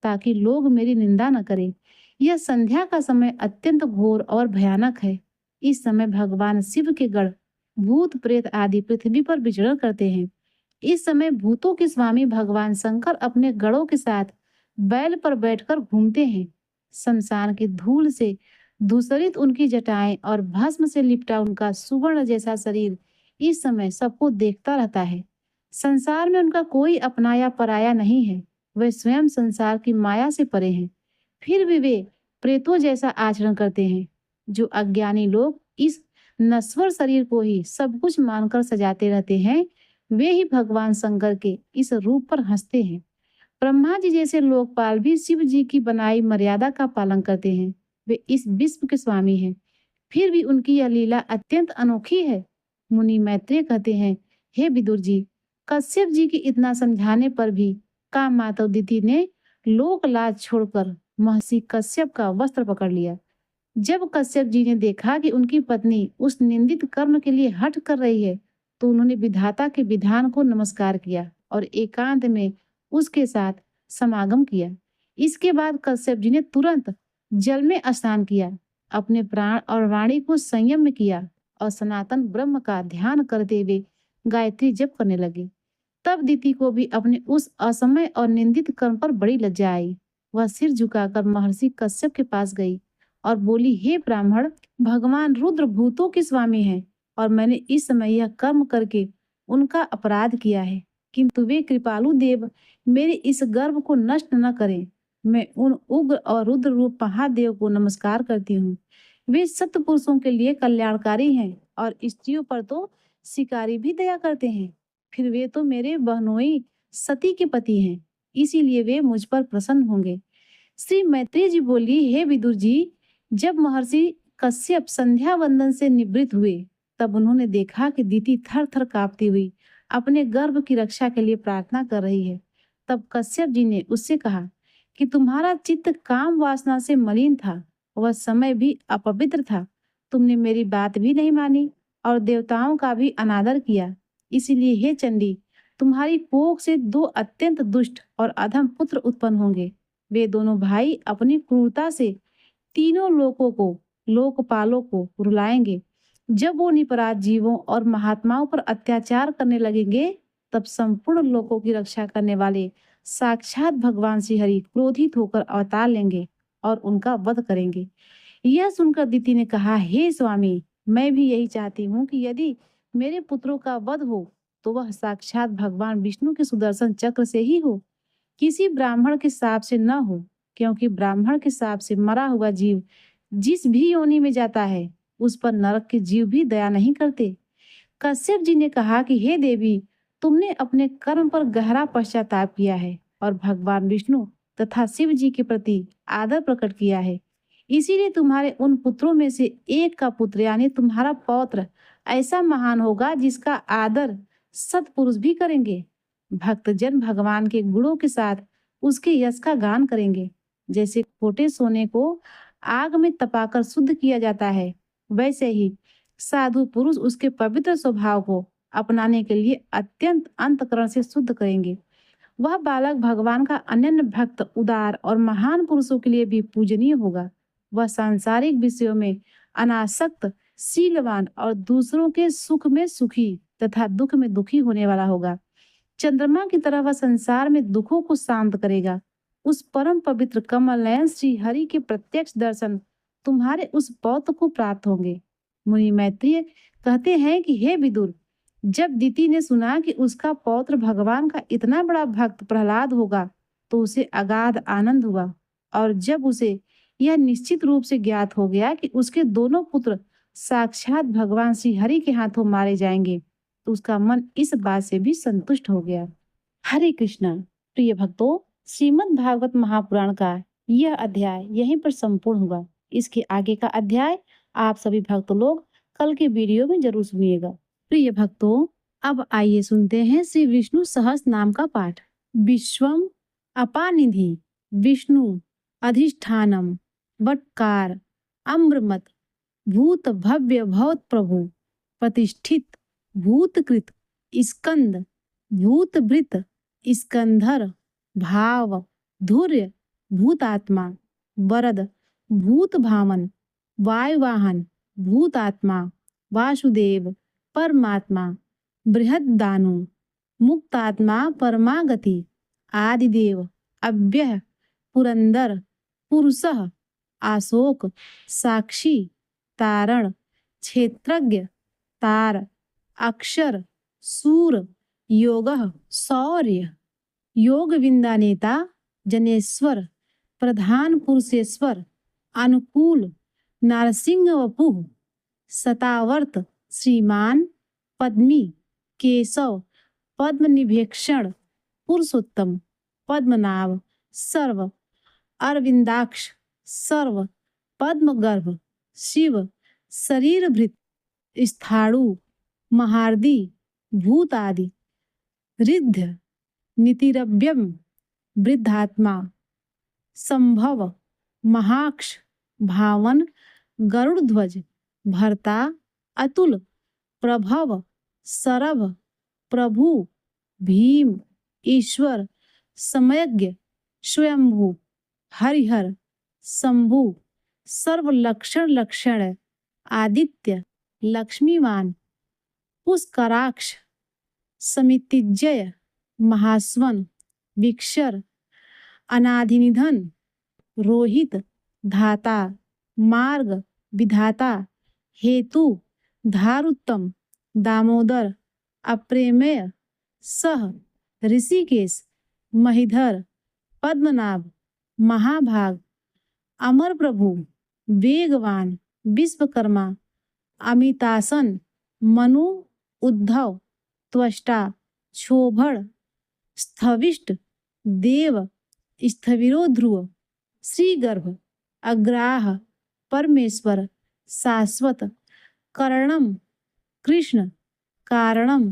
ताकि लोग मेरी निंदा न करें। यह संध्या का समय अत्यंत घोर और भयानक है। इस समय भगवान शिव के गण भूत प्रेत आदि पृथ्वी पर विचरण करते हैं। इस समय भूतों के स्वामी भगवान शंकर अपने गणों के साथ बैल पर बैठकर घूमते हैं। शमशान की धूल से धूसरित उनकी जटाएं और भस्म से लिपटा उनका सुवर्ण जैसा शरीर इस समय सबको देखता रहता है। संसार में उनका कोई अपना या पराया नहीं है। वे स्वयं संसार की माया से परे हैं। फिर भी वे प्रेतों जैसा आचरण करते हैं। जो अज्ञानी लोग इस नश्वर शरीर को ही सब कुछ मानकर सजाते रहते हैं, वे ही भगवान शंकर के इस रूप पर हंसते हैं। ब्रह्मा जी जैसे लोकपाल भी शिव जी की बनाई मर्यादा का पालन करते हैं। वे इस विश्व के स्वामी हैं, फिर भी उनकी यह लीला अत्यंत अनोखी है। मुनि मैत्रेय कहते हैं, हे विदुर जी, कश्यप जी की इतना समझाने पर भी काम माता दिति ने लोक लाज छोड़कर महर्षि कश्यप का वस्त्र पकड़ लिया। जब कश्यप जी ने देखा कि उनकी पत्नी उस निंदित कर्म के लिए हठ कर रही है, तो उन्होंने विधाता के विधान को नमस्कार किया और एकांत में उसके साथ समागम किया। इसके बाद कश्यप जी ने तुरंत जल में स्नान किया, अपने प्राण और वाणी को संयम में किया और सनातन ब्रह्म का ध्यान करते हुए गायत्री जप करने लगे। तब दिति को भी अपने उस असमय और निंदित कर्म पर बड़ी लज्जा आई। वह सिर झुकाकर महर्षि कश्यप के पास गई और बोली, हे ब्राह्मण, भगवान रुद्र भूतों के स्वामी हैं और मैंने इस समय यह कर्म करके उनका अपराध किया है, किंतु वे कृपालु देव मेरे इस गर्व को नष्ट न करें। मैं उन उग्र और रुद्र रूप महादेव को नमस्कार करती हूँ। वे सत्पुरुषों के लिए कल्याणकारी हैं और स्त्रियों पर तो शिकारी भी दया करते हैं। फिर वे तो मेरे बहनोई सती के पति हैं, इसीलिए वे मुझ पर प्रसन्न होंगे। श्री मैत्री जी बोली, हे विदुर जी, जब महर्षि कश्यप संध्या वंदन से निवृत्त हुए, तब उन्होंने देखा कि दिति थर थर कांपती हुई अपने गर्भ की रक्षा के लिए प्रार्थना कर रही है। तब कश्यप जी ने उससे कहा कि तुम्हारा चित्त काम वासना से मलिन था, वह समय भी अपवित्र था। तुमने मेरी बात भी नहीं मानी और देवताओं का भी अनादर किया। इसीलिए हे चंडी, तुम्हारी कोख से 2 अत्यंत दुष्ट और अधम पुत्र उत्पन्न होंगे। वे दोनों भाई अपनी क्रूरता से तीनों लोकों को, लोकपालों को रुलाएंगे। जब वो निपराध जीवों और महात्माओं पर अत्याचार करने लगेंगे, तब संपूर्ण लोकों की रक्षा करने वाले साक्षात भगवान श्री हरि क्रोधित होकर अवतार लेंगे और उनका वध करेंगे। यह सुनकर दिति ने कहा, हे स्वामी, मैं भी यही चाहती हूँ कि यदि मेरे पुत्रों का वध हो तो वह साक्षात भगवान विष्णु के सुदर्शन चक्र से ही हो, किसी ब्राह्मण के शाप से न हो, क्योंकि ब्राह्मण के शाप से मरा हुआ जीव जिस भी योनि में जाता है उस पर नरक के जीव भी दया नहीं करते। कश्यप जी ने कहा कि हे देवी, तुमने अपने कर्म पर गहरा पश्चाताप किया है और भगवान विष्णु तथा शिव जी के प्रति आदर प्रकट किया है। इसीलिए तुम्हारे उन पुत्रों में से एक का पुत्र यानी तुम्हारा पौत्र ऐसा महान होगा जिसका आदर सत्पुरुष भी करेंगे। भक्तजन भगवान के गुणों के साथ उसके यश का गान करेंगे। जैसे खोटे सोने को आग में तपाकर शुद्ध किया जाता है, वैसे ही साधु पुरुष उसके पवित्र स्वभाव को अपनाने के लिए अत्यंत अंतःकरण से शुद्ध करेंगे। वह बालक भगवान का अनन्य भक्त, उदार और महान पुरुषों के लिए भी पूजनीय होगा। वह सांसारिक विषयों में अनासक्त, शीलवान और दूसरों के सुख में सुखी तथा दुख में दुखी होने वाला होगा। चंद्रमा की तरह वह संसार में दुखों को शांत करेगा। उस परम पवित्र कमल नयन श्री हरि के प्रत्यक्ष दर्शन तुम्हारे उस पौत्र को प्राप्त होंगे। मुनि मैत्रेय कहते हैं कि हे विदुर, जब दिति ने सुना कि उसका पौत्र भगवान का इतना बड़ा भक्त प्रहलाद होगा तो उसे अगाध आनंद हुआ, और जब उसे यह निश्चित रूप से ज्ञात हो गया कि उसके दोनों पुत्र साक्षात भगवान श्री हरि के हाथों मारे जाएंगे तो उसका मन इस बात से भी संतुष्ट हो गया। हरे कृष्णा। प्रिय भक्तों, श्रीमद् भागवत महापुराण का यह अध्याय यहीं पर संपूर्ण हुआ। इसके आगे का अध्याय आप सभी भक्त लोग कल के वीडियो में जरूर सुनिएगा। प्रिय भक्तों, अब आइए सुनते हैं श्री विष्णु सहस्त्र नाम का पाठ। विश्वम अपानिधि विष्णु अधिष्ठानम वटकार अम्रमत भूत भव्य भवत प्रभु प्रतिष्ठित भूतकृत स्कंद भूतभृत स्कंधर भाव धुर्य भूतात्मा वरद भूत भावन वायुवाहन भूतात्मा वासुदेव परमात्मा बृहदानु मुक्तात्मा परमागति आदिदेव अव्यय पुरंदर पुरुषः आशोक साक्षी तारण क्षेत्रज्ञ तार अक्षर सूर योगः शौर्य योग विंदानेता जनेश्वर प्रधान पुरुषेश्वर अनुकूल नारसिंह वपुः सतावर्त श्रीमान पद्मी केशव पद्मनिभेक्षण पुरुषोत्तम पद्मनाभ सर्व अरविंदाक्ष सर्व पद्मगर्भ शिव शरीरभृत स्थाणु महार्दी भूतादि रिद्ध नितिरव्यम वृद्धात्मा संभव महाक्ष भावन गरुड़ध्वज भर्ता अतुल प्रभव सरभ प्रभु भीम ईश्वर समयज्ञ स्वयंभू हरिहर शंभु सर्व लक्षण लक्षण आदित्य लक्ष्मीवान पुष्कराक्ष समितिजय महास्वन विक्षर अनाधिनिधन रोहित धाता मार्ग विधाता हेतु धारुत्तम दामोदर अप्रेमेय सह ऋषिकेश महीधर पद्मनाभ महाभाग अमर प्रभु वेगवान विश्वकर्मा अमितासन मनु उद्धव त्वष्टा क्षोभण स्थविष्ट देव स्थविरो ध्रुव श्रीगर्भ अग्राह परमेश्वर शाश्वत कर्णम कृष्ण कारणम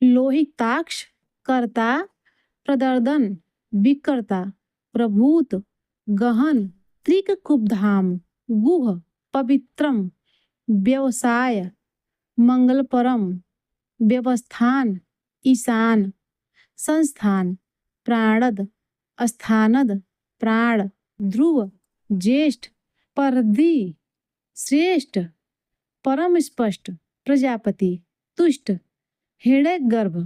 लोहिताक्ष कर्ता प्रदर्दन विकर्ता प्रभूत गहन त्रिक कुब्धाम गुह पवित्रम व्यवसाय मंगलपरम व्यवस्थान ईशान संस्थान प्राणद स्थानद प्राण ध्रुव ज्येष्ठ परधि श्रेष्ठ परम स्पष्ट प्रजापति तुष्ट हृदय गर्भ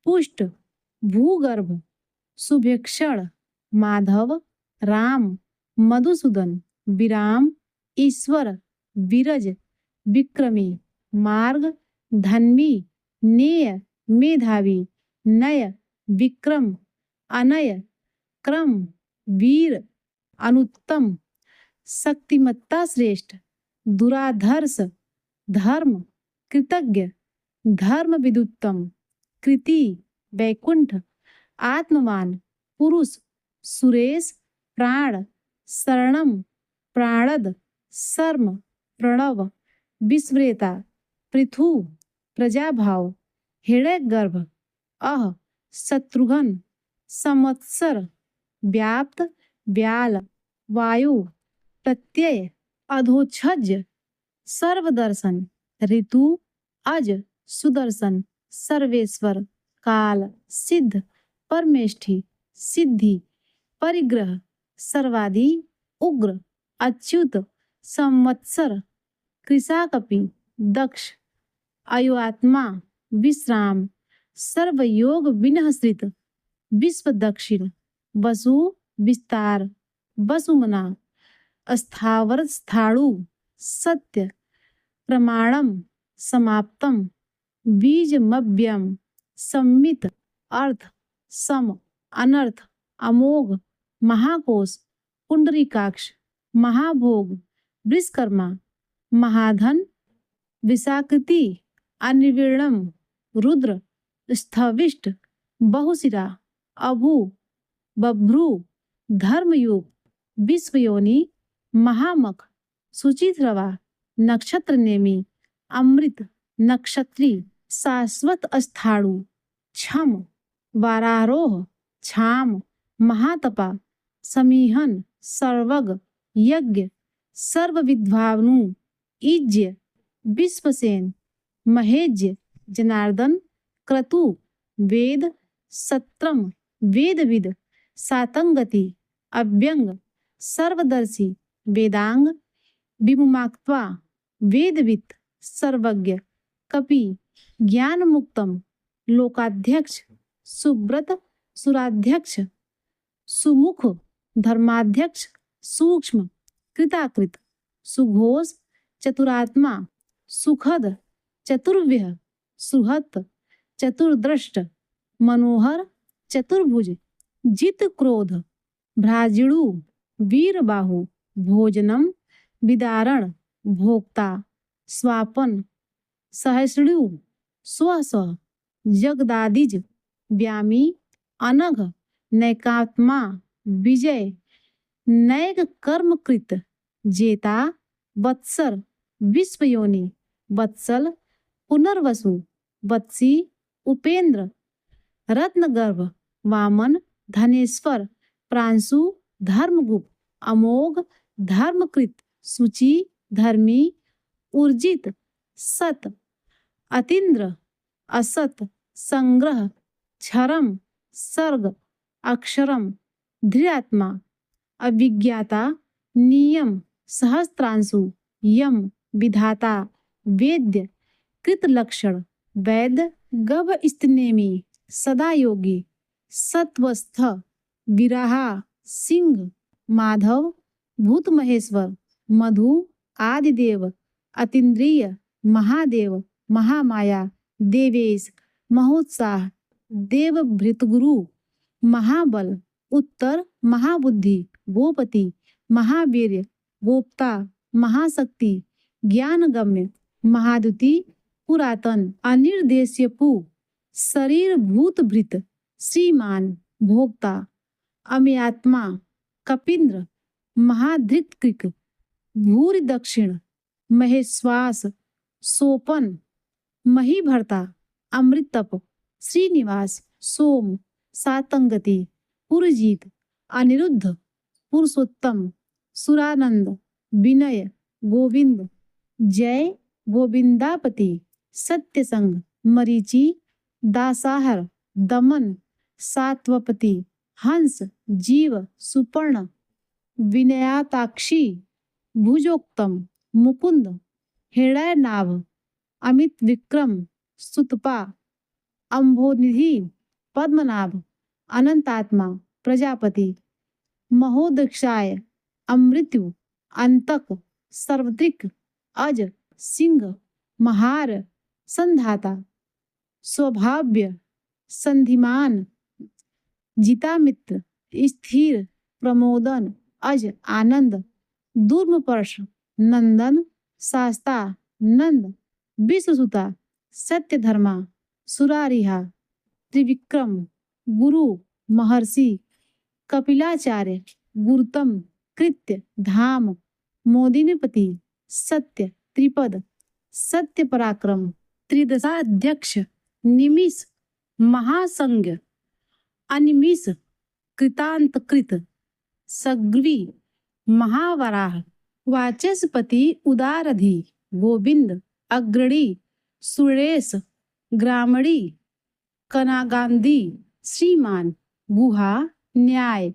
पुष्ट, भूगर्भ, शुभेक्षण, माधव, राम, मधुसूदन, विराम, ईश्वर, विरज, विक्रमी, मार्ग, धन्वी, नेय, मेधावी, नय, विक्रम, अनय, क्रम, वीर, अनुत्तम, शक्तिमत्ता श्रेष्ठ, दुराधर्ष, धर्म, कृतज्ञ, धर्म विदुत्तम, कृति, वैकुंठ, आत्मवान, पुरुष, सुरेश, प्राण, शरणम, प्राणद, शर्म, प्रणव, विस्मृता, पृथु, प्रजाभाव, हिरण्यगर्भ, अह, शत्रुघ्न, संवत्सर, व्याप्त, व्याल, वायु, प्रत्यय, अधोक्षज, सर्वदर्शन, ऋतु, अज, सुदर्शन, सर्वेश्वर, काल, सिद्ध, परमेष्ठि, सिद्धि, परिग्रह, सर्वादि, उग्र, अच्युत, संवत्सर, कृशाकपि, दक्ष, अयुआत्मा, विश्राम, सर्वयोग विनहश्रित, विश्व दक्षिण, वसु, विस्तार, वसुमना, स्थावर स्थाणु, सत्य, प्रमाणम, समाप्तम, बीजमव्यम, सम्मित, अर्थ, सम, अनर्थ, अमोघ, महाकोश, पुंडरीकाक्ष, महाभोग, विश्वकर्मा, महाधन, विषाकृति, अनिर्वीणम, रुद्र, स्थविष्ट, बहुशिरा, अभु, बभ्रू, धर्मयुग, विश्वयोनि, महामख, सुचित्रवा, नक्षत्र नेमी, अमृत, नक्षत्री, शाश्वत स्थाणु, छम, वारारोह, छाम, महातपा, समीहन, सर्वग, यज्ञ, सर्वविद्वानु, ईज्य, विश्वसेन, महेज्य, जनार्दन, क्रतु, वेद, सत्रम, वेदविद, सातंगति, अव्यंग, सर्वदर्शी, वेदांग, विमुक्त्वा, वेदवित्, सर्वज्ञ, कपि, ज्ञान मुक्तम, लोकाध्यक्ष, सुब्रत, सुराध्यक्ष, सुमुख, धर्माध्यक्ष, सूक्ष्म, कृताकृत, सुघोष, चतुरात्मा, सुखद, चतुर्व्यह, सुहत, चतुर्दृष्ट, मनोहर, चतुर्भुज, जित क्रोध, भ्राजिणु, वीरबाहु, भोजनम, विदारण, भोक्ता, स्वापन, सहस्रु, स्व, जगदादिज, व्यामी, अनघ, नैकात्मा, विजय, नैक कर्मकृत, जेता, वत्सर, विश्वयोनि, वत्सल, पुनर्वसु, वत्सी, उपेंद्र, रत्नगर्भ, वामन, धनेश्वर, प्रांशु, धर्मगुप्त, अमोघ, धर्मकृत, सुचि, धर्मी, ऊर्जित, सत, अतीन्द्र, असत, संग्रह, क्षरम, सर्ग, अक्षरम, धृत्मा, अभिज्ञाता, नियम, सहस्त्रांशु, यम, विधाता, वेद्य, कृतलक्षण, वैद्य, गभ स्त्नेमी, सदा योगी, सत्वस्थ, विराहा, सिंह, माधव, भूत महेश्वर, मधु, आदिदेव, अतीन्द्रिय, महादेव, महामाया, देवेश, महोत्साह, देवभृतगुरु, महाबल, उत्तर, महाबुद्धि, गोपति, महावीर्य, गोप्ता, महाशक्ति, ज्ञानगम्य, महाद्युति, पुरातन, अनिर्देश्यपु, शरीर भूतभृत, श्रीमान, भोक्ता, अम्यात्मा, कपींद्र, महाधृत्कृक, भूरि दक्षिण, महेश्वास, सोपन, महीभर्ता, अमृतप, श्रीनिवास, सोम, सातंगति, पुरजीत, अनिरुद्ध, पुरुषोत्तम, सुरानंद, विनय, गोविंद, जय, गोविंदापति, सत्यसंग, मरीचि, दासाहर, दमन, सात्वपति, हंस, जीव, सुपर्ण, विनयाताक्षी, भुजोक्तम, मुकुंद, हृदयनाभ, अमित विक्रम, सुतपा, अम्भोनिधि, पद्मनाभ, अनंतात्मा, प्रजापति, महोदक्षाय, अमृत्यु, अंतक, सर्वदृक, अज, सिंह, महार, संधाता, स्वभाव्य, संधिमान, जितामित्र, स्थिर, प्रमोदन, अज, आनंद, दूर्मपर्श, नंदन, शास्ता, नंद, विश्वसुता, सत्यधर्मा, सुरारिहा, त्रिविक्रम, गुरु, महर्षि, कपिलाचार्य, गुरुतम, कृत्य, धाम, मोदिनीपति, सत्य, त्रिपद, सत्य पराक्रम, त्रिदशाध्यक्ष, निमिष, महासंज्ञ, अनिमिष, कृतांतकृत, सग्रीवी, महावराह, वाचस्पति, उदारधि, गोविंद, अग्रणी, सुरेश, ग्रामणी, कनागांधी, श्रीमान, गुहा, न्याय,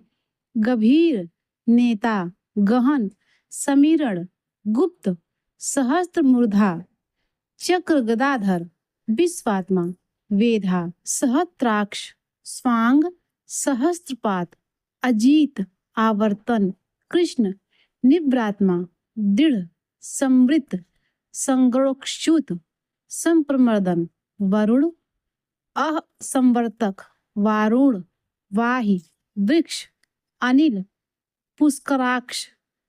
गंभीर, नेता, गहन, समीरण, गुप्त, सहस्त्र मूर्धा, चक्र गदाधर, विश्वात्मा, वेधा, सहस्त्राक्ष, स्वांग, सहस्त्रपात, अजीत, आवर्तन, कृष्ण, निव्रात्मा, दृढ़, समृत, संगरोक्षुत, संप्रमर्दन, वरुण, संवर्तक, वारुण, वाही, वृक्ष, अनिल, पुष्कराक्ष,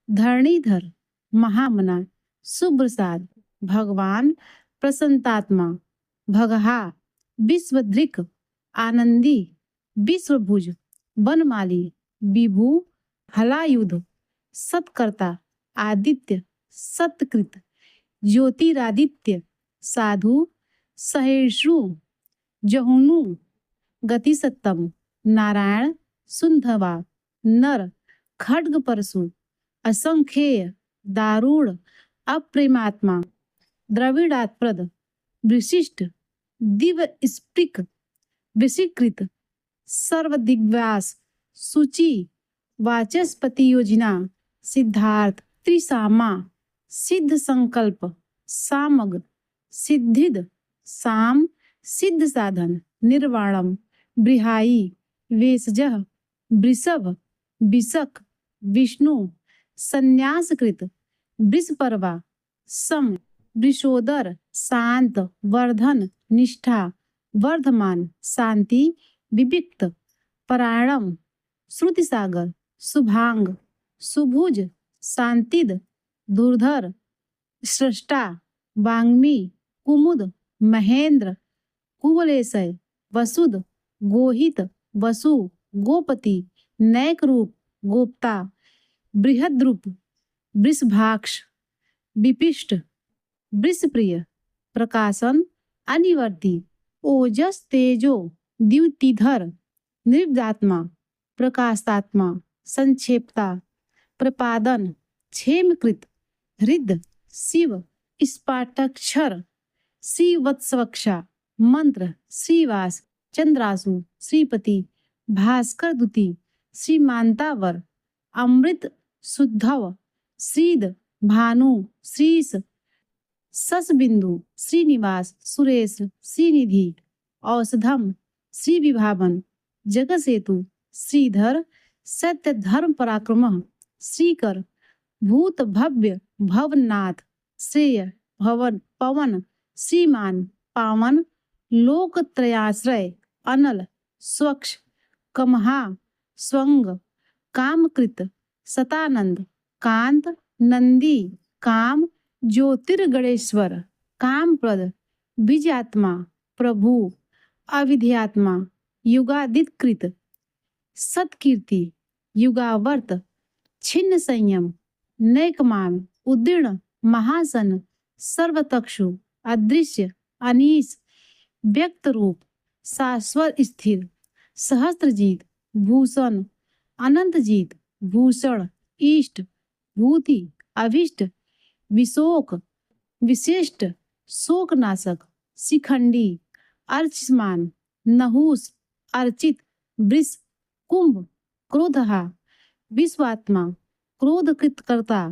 धरणीधर, महामना, सुप्रसाद, भगवान, प्रसन्नात्मा, भगहा, विश्वधृक, आनंदी, विश्वभुज, वनमाली, विभु, हलायुध, सत्कर्ता, आदित्य, सत्कृत, ज्योतिरादित्य, साधु, सहेषु, जहुनु, गतिसत्तम, नारायण, सुंधवा, नर, खड्ग परशु, असंख्येय, दारुण, अप्रेमात्मा, द्रविड़ात्प्रद, विशिष्ट, दिव्य स्पृक, विशीकृत, सर्वदिग्व्यास, सूचि, वाचस्पति योजना, सिद्धार्थ, त्रिसामा, सिद्ध संकल्प, सामग, सिद्धिद, साम, सिद्ध साधन, निर्वाणम, बृहाई, वेशजः, वृषभ, विशक, विष्णु, संन्यासकृत, वृषपर्वा, सम, वृषोदर, शांत, वर्धन, निष्ठा, वर्धमान, शांति, विविक्त, परायणम, श्रुतिसागर, शुभांग, सुभुज, शांतिद, धुर्धर, सृष्टा, वाग्मी, कुमुद, महेंद्र, कुवलेशय, वसुद, गोहित, वसु, गोपति, नैक रूप, गोप्ता, बृहद्रूप, वृषभाक्ष, विपिष्ट, वृषप्रिय, प्रकाशन, अनिवर्ती, ओजस, तेजो, द्युतिधर, निर्दात्मा, प्रकाशात्मा, संक्षेपता, प्रपादन, क्षेमकृत, हृद, शिव, स्पाटक्षर, श्रीवत्सवक्षा, मंत्र, श्रीवास, चंद्रासु, श्रीपति, भास्कर दुति, श्रीमांतावर, अमृत, शुद्धव, श्रीद, भानु, श्रीश, ससबिंदु, श्रीनिवास, सुरेश, श्रीनिधि, औषधम, श्री विभावन, जगसेतु, श्रीधर, सत्य धर्म पराक्रम, श्रीकर, भूत भव्य, भवनाथ, श्रेय, भवन, पवन, श्रीमान, पावन, लोकत्रयाश्रय, अनल, स्वच्छ, कमहा, स्वंग, कामकृत, सतानंद, कांत, नंदी, काम, ज्योतिर्गणेश्वर, कामप्रद, बीजात्मा, प्रभु, अविध्यात्मा, युगादिकृत, सत्कीर्ति, युगावर्त, छिन्न संयम, नैकमान, उदीर्ण, महासन, सर्वतक्षु, अदृश्य, अनीश, व्यक्त रूप, शाश्वत स्थिर, सहस्त्रजीत, भूषण, अनंतजीत, भूषण, इष्ट, भूति, अभिष्ट, विशोक, विशिष्ट, शोकनाशक, शिखंडी, अर्चमान, नहुस, अर्चित, वृष, कुंभ, क्रोधहा, विश्वात्मा, क्रोधकृतकर्ता,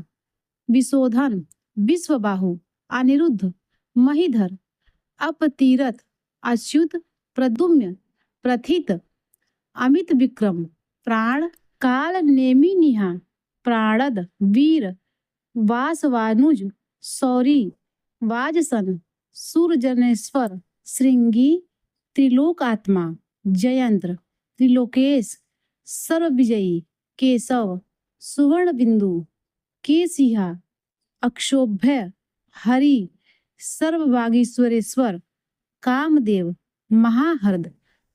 विशोधन, विश्वबाहु, अनिरुद्ध, महीधर, अपतीरथ, अच्युत, प्रद्युम्न प्रथित अमित विक्रम प्राण काल नेमि निहा प्राणद वीर वासवानुज सौरी वाजसन सूरजनेश्वर श्रृंगी त्रिलोकात्मा जयंत्र त्रिलोकेश सर्वविजयी केशव सुवर्ण बिंदु केसिहा अक्षोभ्य हरि सर्ववागीश्वरेश्वर कामदेव महाहर्द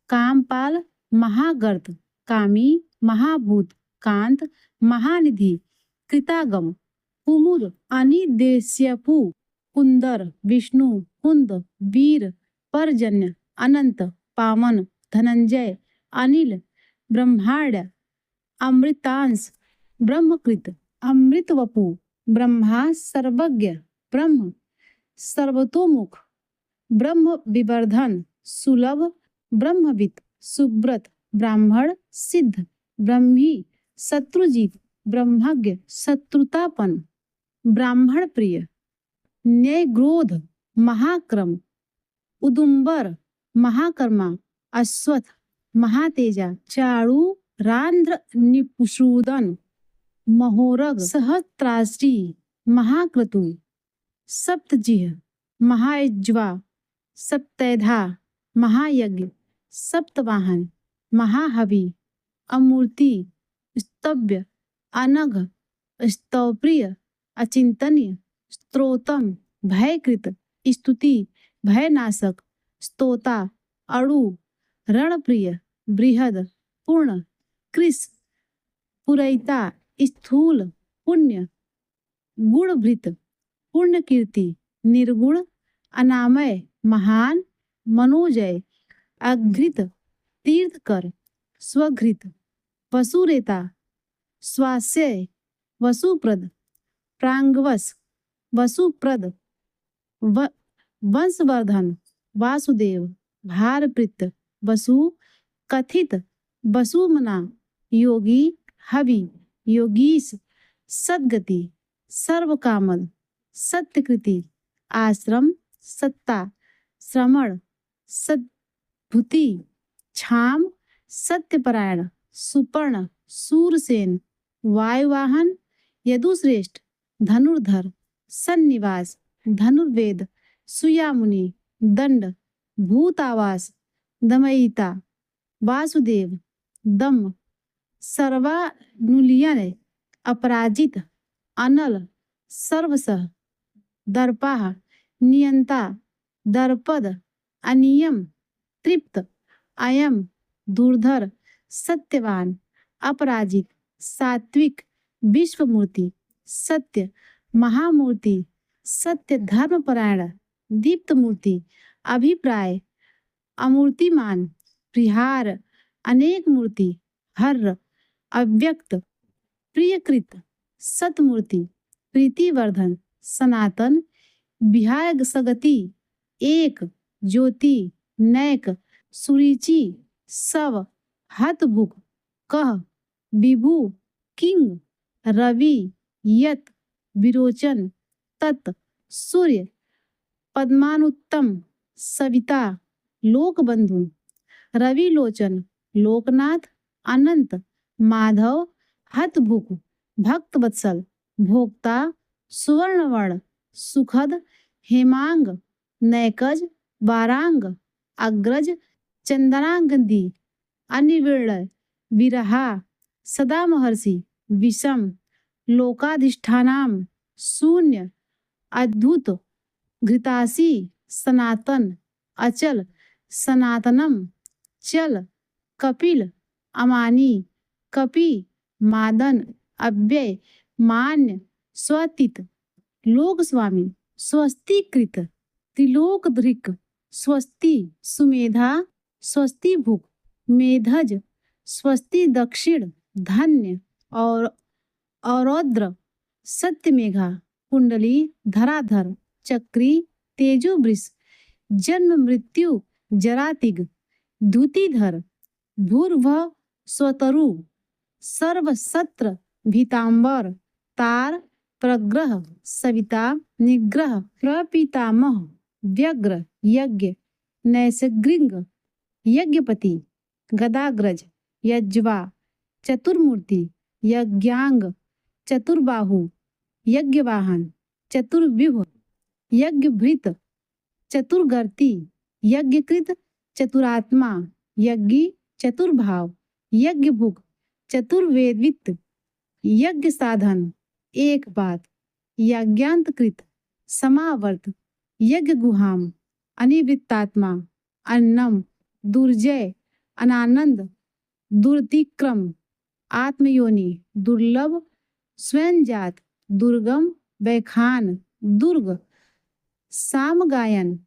कामपाल महागर्त कामी महाभूत कांत महानिधि कृतागम कुमुद अनिदेश्यपु कुंदर विष्णु कुंद वीर परजन्य अनंत पावन धनंजय अनिल ब्रह्मांड अमृतांश ब्रह्मकृत अमृतवपु ब्रह्मा सर्वज्ञ ब्रह्म सर्वतोमुख ब्रह्म विवर्धन सुलभ ब्रह्मविद सुब्रत ब्राह्मण सिद्ध ब्रह्मी शत्रुजीत ब्रह्मज्ञ शत्रुतापन ब्राह्मण प्रिय न्यायग्रोध महाक्रम उदुम्बर महाकर्मा अश्वत्थ महातेजा चारु रांध्र निपुषूदन महोरग सहस्त्राष्टी महाक्रतु सप्तजिह महायज्वा सप्तैधा महायज्ञ सप्तवाहन महाहवि अमूर्ति स्तव्य अनघ स्तवप्रिय अचिंतनीय स्त्रोतम भयकृत स्तुति भयनाशक स्तोता अणु रणप्रिय बृहद पूर्ण कृष पुरैता स्थूल पुण्य गुणभृत पुण्य कीर्ति निर्गुण अनामय महान मनोजय अघृत तीर्थकर स्वघृत वसुरेता स्वास्यय वसुप्रद प्रांगवस वसुप्रद वंशवर्धन वासुदेव भारप्रीत वसु कथित वसुमना योगी हवि योगीश सद्गति सर्वकामद सत्यकृति आश्रम सत्ता श्रमण सद्भुति क्षाम सत्यपरायण सुपर्ण सूरसेन वायुवाहन यदुश्रेष्ठ धनुर्धर सन्निवास धनुर्वेद सुयामुनि दंड भूतावास दमयिता वासुदेव दम सर्वानुलियन अपराजित अनल सर्वसह दर्पाः नियंता दर्पद अनियम तृप्त अयम दुर्धर सत्यवान अपराजित सात्विक विश्वमूर्ति सत्य महामूर्ति सत्य धर्मपरायण दीप्त मूर्ति अभिप्राय अमूर्तिमान प्रिहार अनेक मूर्ति हर अव्यक्त प्रियकृत सतमूर्ति प्रीतिवर्धन सनातन विहाय सगति एक ज्योति नैक सुरुचि सव हतभुक कह विभु किंग रवि यत विरोचन तत् सूर्य पद्मानुत्तम सविता लोकबंधु रविलोचन लोकनाथ अनंत माधव हतभुक भक्तवत्सल भोक्ता सुवर्णवर्ण सुखद हेमांग नैकज वारांग अग्रज चंदनांगदी अनिविर्ण विरहा सदा महर्षि विषम लोकाधिष्ठानाम शून्य अद्भुत घृतासी सनातन अचल सनातनम चल कपिल अमानी कपि मादन अव्यय मान्य स्वतीत लोकस्वामी स्वस्तिकृत त्रिलोकधृक स्वस्ति सुमेधा स्वस्ति भुक मेधज स्वस्ति दक्षिण धन्य और औरौद्र सत्यमेघा कुंडली धराधर चक्री तेजोवृष जन्म मृत्यु जरातिग द्युतिधर भूर्भ स्वतरु सर्वसत्र भीतांबर तार प्रग्रह सविता निग्रह प्रपितामह व्यग्र यज्ञ नैसगृंग यज्ञपति, गदाग्रज, यज्वा, चतुर्मूर्ति, यज्ञांग, चतुर्बाहु, यज्ञवाहन, चतुर्व्यूह, यज्ञभृत, चतुर्गर्ति, यज्ञकृत, चतुरात्मा, यज्ञी, चतुर्भाव, यज्ञभुक, चतुर्वेदित, यज्ञ साधन, एक बात, यज्ञांतकृत, समावर्त, यज्ञ गुहाम, अनिवृत्तात्मा, अन्नम, दुर्जय, अनानंद, दुर्तिक्रम, आत्मयोनि, दुर्लभ, स्वयंजात, दुर्गम, वैखान, दुर्ग, सामगायन,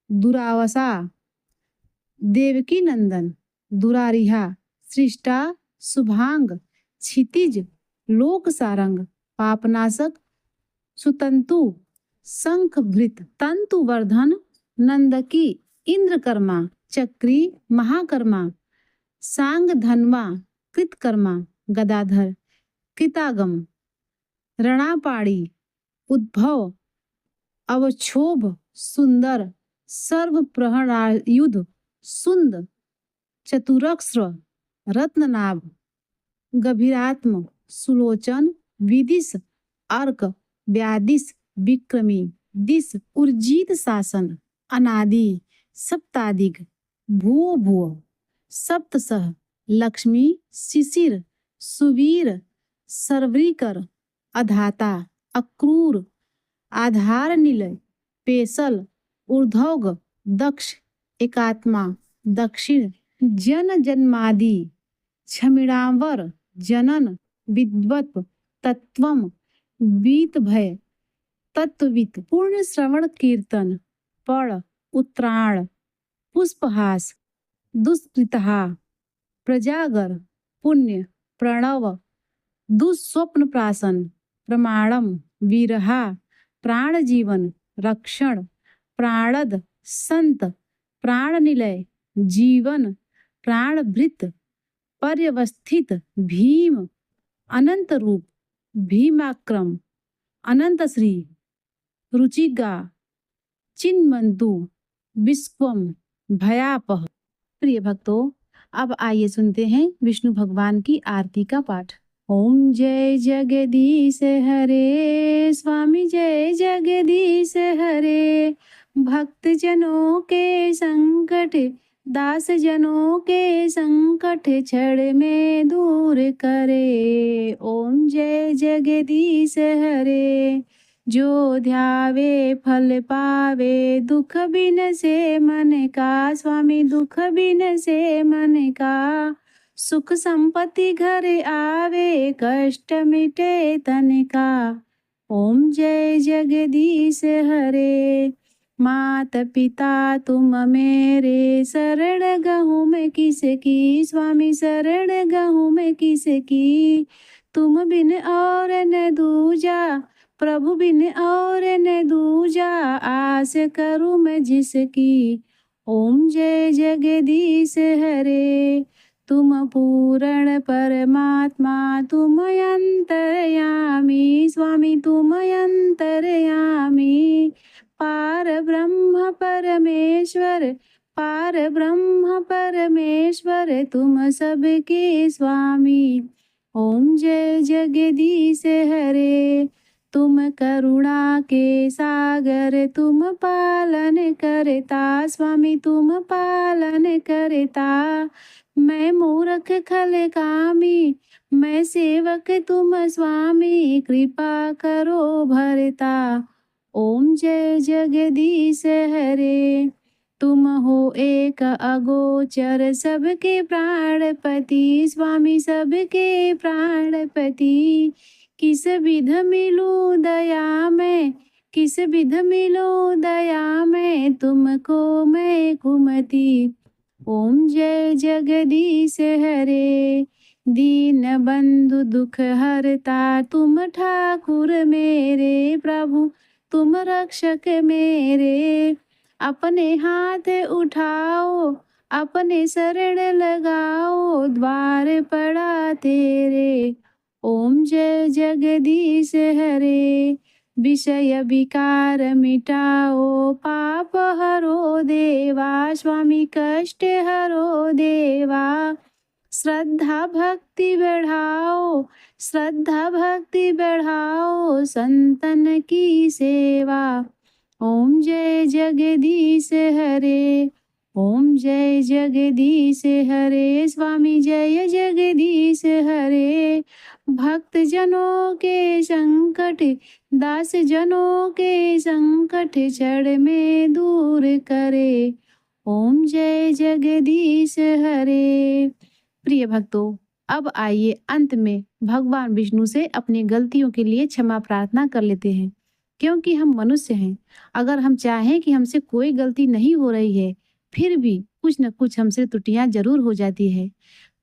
दुरावसा, देवकी नंदन, दुरारिहा, सृष्टा, शुभांग, क्षितिज, लोक सारंग, पापनाशक, सुतंतु, शंखभृत, तंतुवर्धन, नंदकी, इंद्रकर्मा, चक्री, महाकर्मा, सांग धनवा, कृतकर्मा, गदाधर, कृतागम, रणापाड़ी, उद्भव, अवक्षोभ, सुंदर, सर्व प्रहरायुध, सुंद, चतुरस्र, रत्ननाभ, गभीरात्म, सुलोचन, विदिश, अर्क, व्यादिश, विक्रमी, दिश, उर्जित शासन, अनादि, सप्तादिग, भूव भूव, सप्तसह, लक्ष्मी, शिशिर, सुवीर, सर्वरीकर, अधाता, अक्रूर, आधार निलय, पेशल, ऊर्ध्वग, दक्ष, एकात्मा, दक्षिण, जन जन्मादि, क्षमिणावर, जनन, विद्वत्, तत्वम, बीत भय, तत्वित, पूर्ण श्रवण कीर्तन, पड़, उत्तरायण, पुष्पहास, दुष्कृतहा, प्रजागर, पुण्य, प्रणव, दुस्वप्न प्राशन, प्रमाणम, वीरहा, प्राण जीवन, रक्षण, प्राणद, संत, प्राण निलय, जीवन, प्राणभृत, पर्यवस्थित, भीम, अनंत रूप, भीमाक्रम, अनंत श्री, रुचिगा, चिन्मंतु, विश्वम, भयापह। प्रिय भक्तों, अब आइए सुनते हैं विष्णु भगवान की आरती का पाठ। ओम जय जगदीश हरे, स्वामी जय जगदीश हरे, भक्त जनों के संकट, दास जनों के संकट क्षण में दूर करे। ओम जय जगदीश हरे, जो ध्यावे फल पावे, दुख बिन से मन का, स्वामी दुख बिन से मन का, सुख संपत्ति घर आवे, कष्ट मिटे तन का। ओम जय जगदीश हरे, मात पिता तुम मेरे, शरण गहूँ मैं किसकी, स्वामी शरण गहूँ मैं किसकी, तुम बिन और न दूजा, प्रभु बिन और न दूजा, आस करूँ मैं जिसकी। ओम जय जगदीश हरे, तुम पूर्ण परमात्मा, तुम अंतर्यामी, स्वामी तुम अंतर्यामी, पार ब्रह्म परमेश्वर, पार ब्रह्म परमेश्वर, तुम सबके स्वामी। ओम जय जगदीश हरे, तुम करुणा के सागर, तुम पालन करता, स्वामी तुम पालन करता, मैं मूर्ख खल कामी, मैं सेवक तुम स्वामी, कृपा करो भरता। ओम जय जगदीश हरे, तुम हो एक अगोचर, सबके प्राणपति, स्वामी सबके प्राणपति, किस विध मिलूं दया में, किस विध मिलूं दया में, तुमको मैं कुमति। ओम जय जगदीश हरे, दीन बंधु दुख हरता, तुम ठाकुर मेरे, प्रभु तुम रक्षक मेरे, अपने हाथ उठाओ, अपने शरण लगाओ, द्वार पड़ा तेरे। ओम जय जगदीश हरे, विषय विकार मिटाओ, पाप हरो देवा, स्वामी कष्ट हरो देवा। श्रद्धा भक्ति बढ़ाओ, श्रद्धा भक्ति बढ़ाओ, संतन की सेवा। ओम जय जगदीश हरे, ओम जय जगदीश हरे, स्वामी जय जगदीश हरे। भक्त जनों के संकट, दास जनों के संकट क्षण में दूर करे। ओम जय जगदीश हरे। प्रिय भक्तों, अब आइए अंत में भगवान विष्णु से अपनी गलतियों के लिए क्षमा प्रार्थना कर लेते हैं, क्योंकि हम मनुष्य हैं। अगर हम चाहें कि हमसे कोई गलती नहीं हो रही है, फिर भी कुछ न कुछ हमसे त्रुटियां जरूर हो जाती है।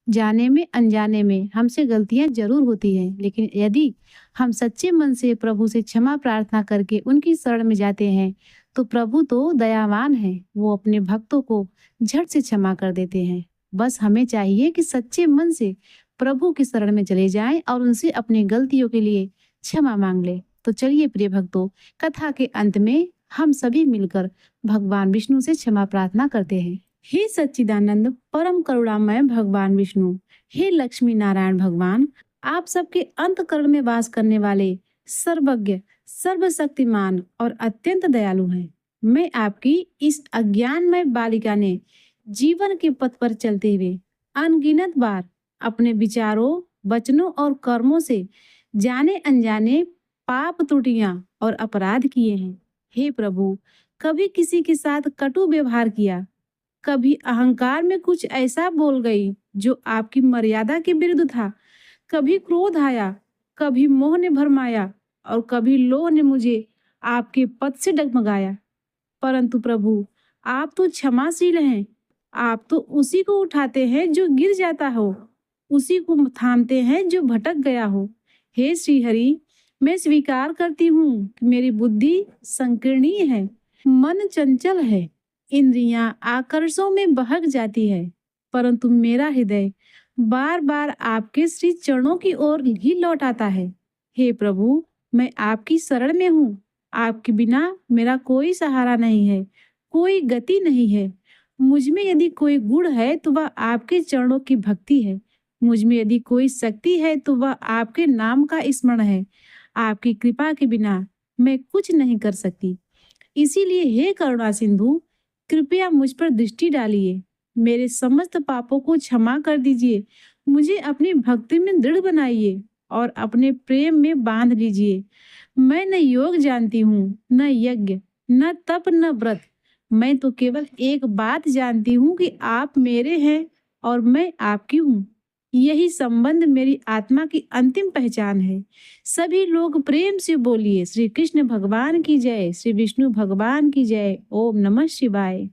जाने में अनजाने में हमसे गलतियां जरूर होती हैं, लेकिन यदि हम सच्चे मन से प्रभु से क्षमा प्रार्थना करके उनकी शरण में जाते हैं, तो प्रभु तो दयावान है, वो अपने भक्तों को झट से क्षमा कर देते हैं। बस हमें चाहिए कि सच्चे मन से प्रभु की शरण में चले जाएं और उनसे अपनी गलतियों के लिए क्षमा मांग ले। तो चलिए प्रिय भक्तों, कथा के अंत में हम सभी मिलकर भगवान विष्णु से क्षमा प्रार्थना करते हैं। हे सच्चिदानंद परम करुणामय भगवान विष्णु, हे लक्ष्मी नारायण भगवान, आप सबके अंतःकरण में वास करने वाले सर्वज्ञ, सर्वशक्तिमान और अत्यंत दयालु हैं। मैं आपकी इस अज्ञानमय बालिका ने जीवन के पथ पर चलते हुए अनगिनत बार अपने विचारों, वचनों और कर्मों से जाने अनजाने पाप त्रुटियां और अपराध किए हैं। हे प्रभु, कभी किसी के साथ कटु व्यवहार किया, कभी अहंकार में कुछ ऐसा बोल गई जो आपकी मर्यादा के विरुद्ध था, कभी क्रोध आया, कभी मोह ने भरमाया और कभी लोभ ने मुझे आपके पद से डगमगाया। परंतु प्रभु, आप तो क्षमाशील हैं। आप तो उसी को उठाते हैं जो गिर जाता हो, उसी को थामते हैं जो भटक गया हो। हे श्री हरि, मैं स्वीकार करती हूँ कि मेरी बुद्धि संकीर्णीय है, मन चंचल है, इंद्रियां आकर्षों में बहक जाती है, परंतु मेरा हृदय बार बार आपके श्री चरणों की ओर ही लौट आता है। हे प्रभु, मैं आपकी शरण में हूँ। आपके बिना मेरा कोई सहारा नहीं है, कोई गति नहीं है। मुझ में यदि कोई गुण है तो वह आपके चरणों की भक्ति है। मुझ में यदि कोई शक्ति है तो वह आपके नाम का स्मरण है। आपकी कृपा के बिना मैं कुछ नहीं कर सकती। इसीलिए हे करुणा सिंधु, कृपया मुझ पर दृष्टि डालिए, मेरे समस्त पापों को क्षमा कर दीजिए, मुझे अपनी भक्ति में दृढ़ बनाइए और अपने प्रेम में बांध लीजिए। मैं न योग जानती हूँ, न यज्ञ, न तप, न व्रत। मैं तो केवल एक बात जानती हूँ कि आप मेरे हैं और मैं आपकी हूँ। यही संबंध मेरी आत्मा की अंतिम पहचान है। सभी लोग प्रेम से बोलिए, श्री कृष्ण भगवान की जय, श्री विष्णु भगवान की जय। ओम नमः शिवाय।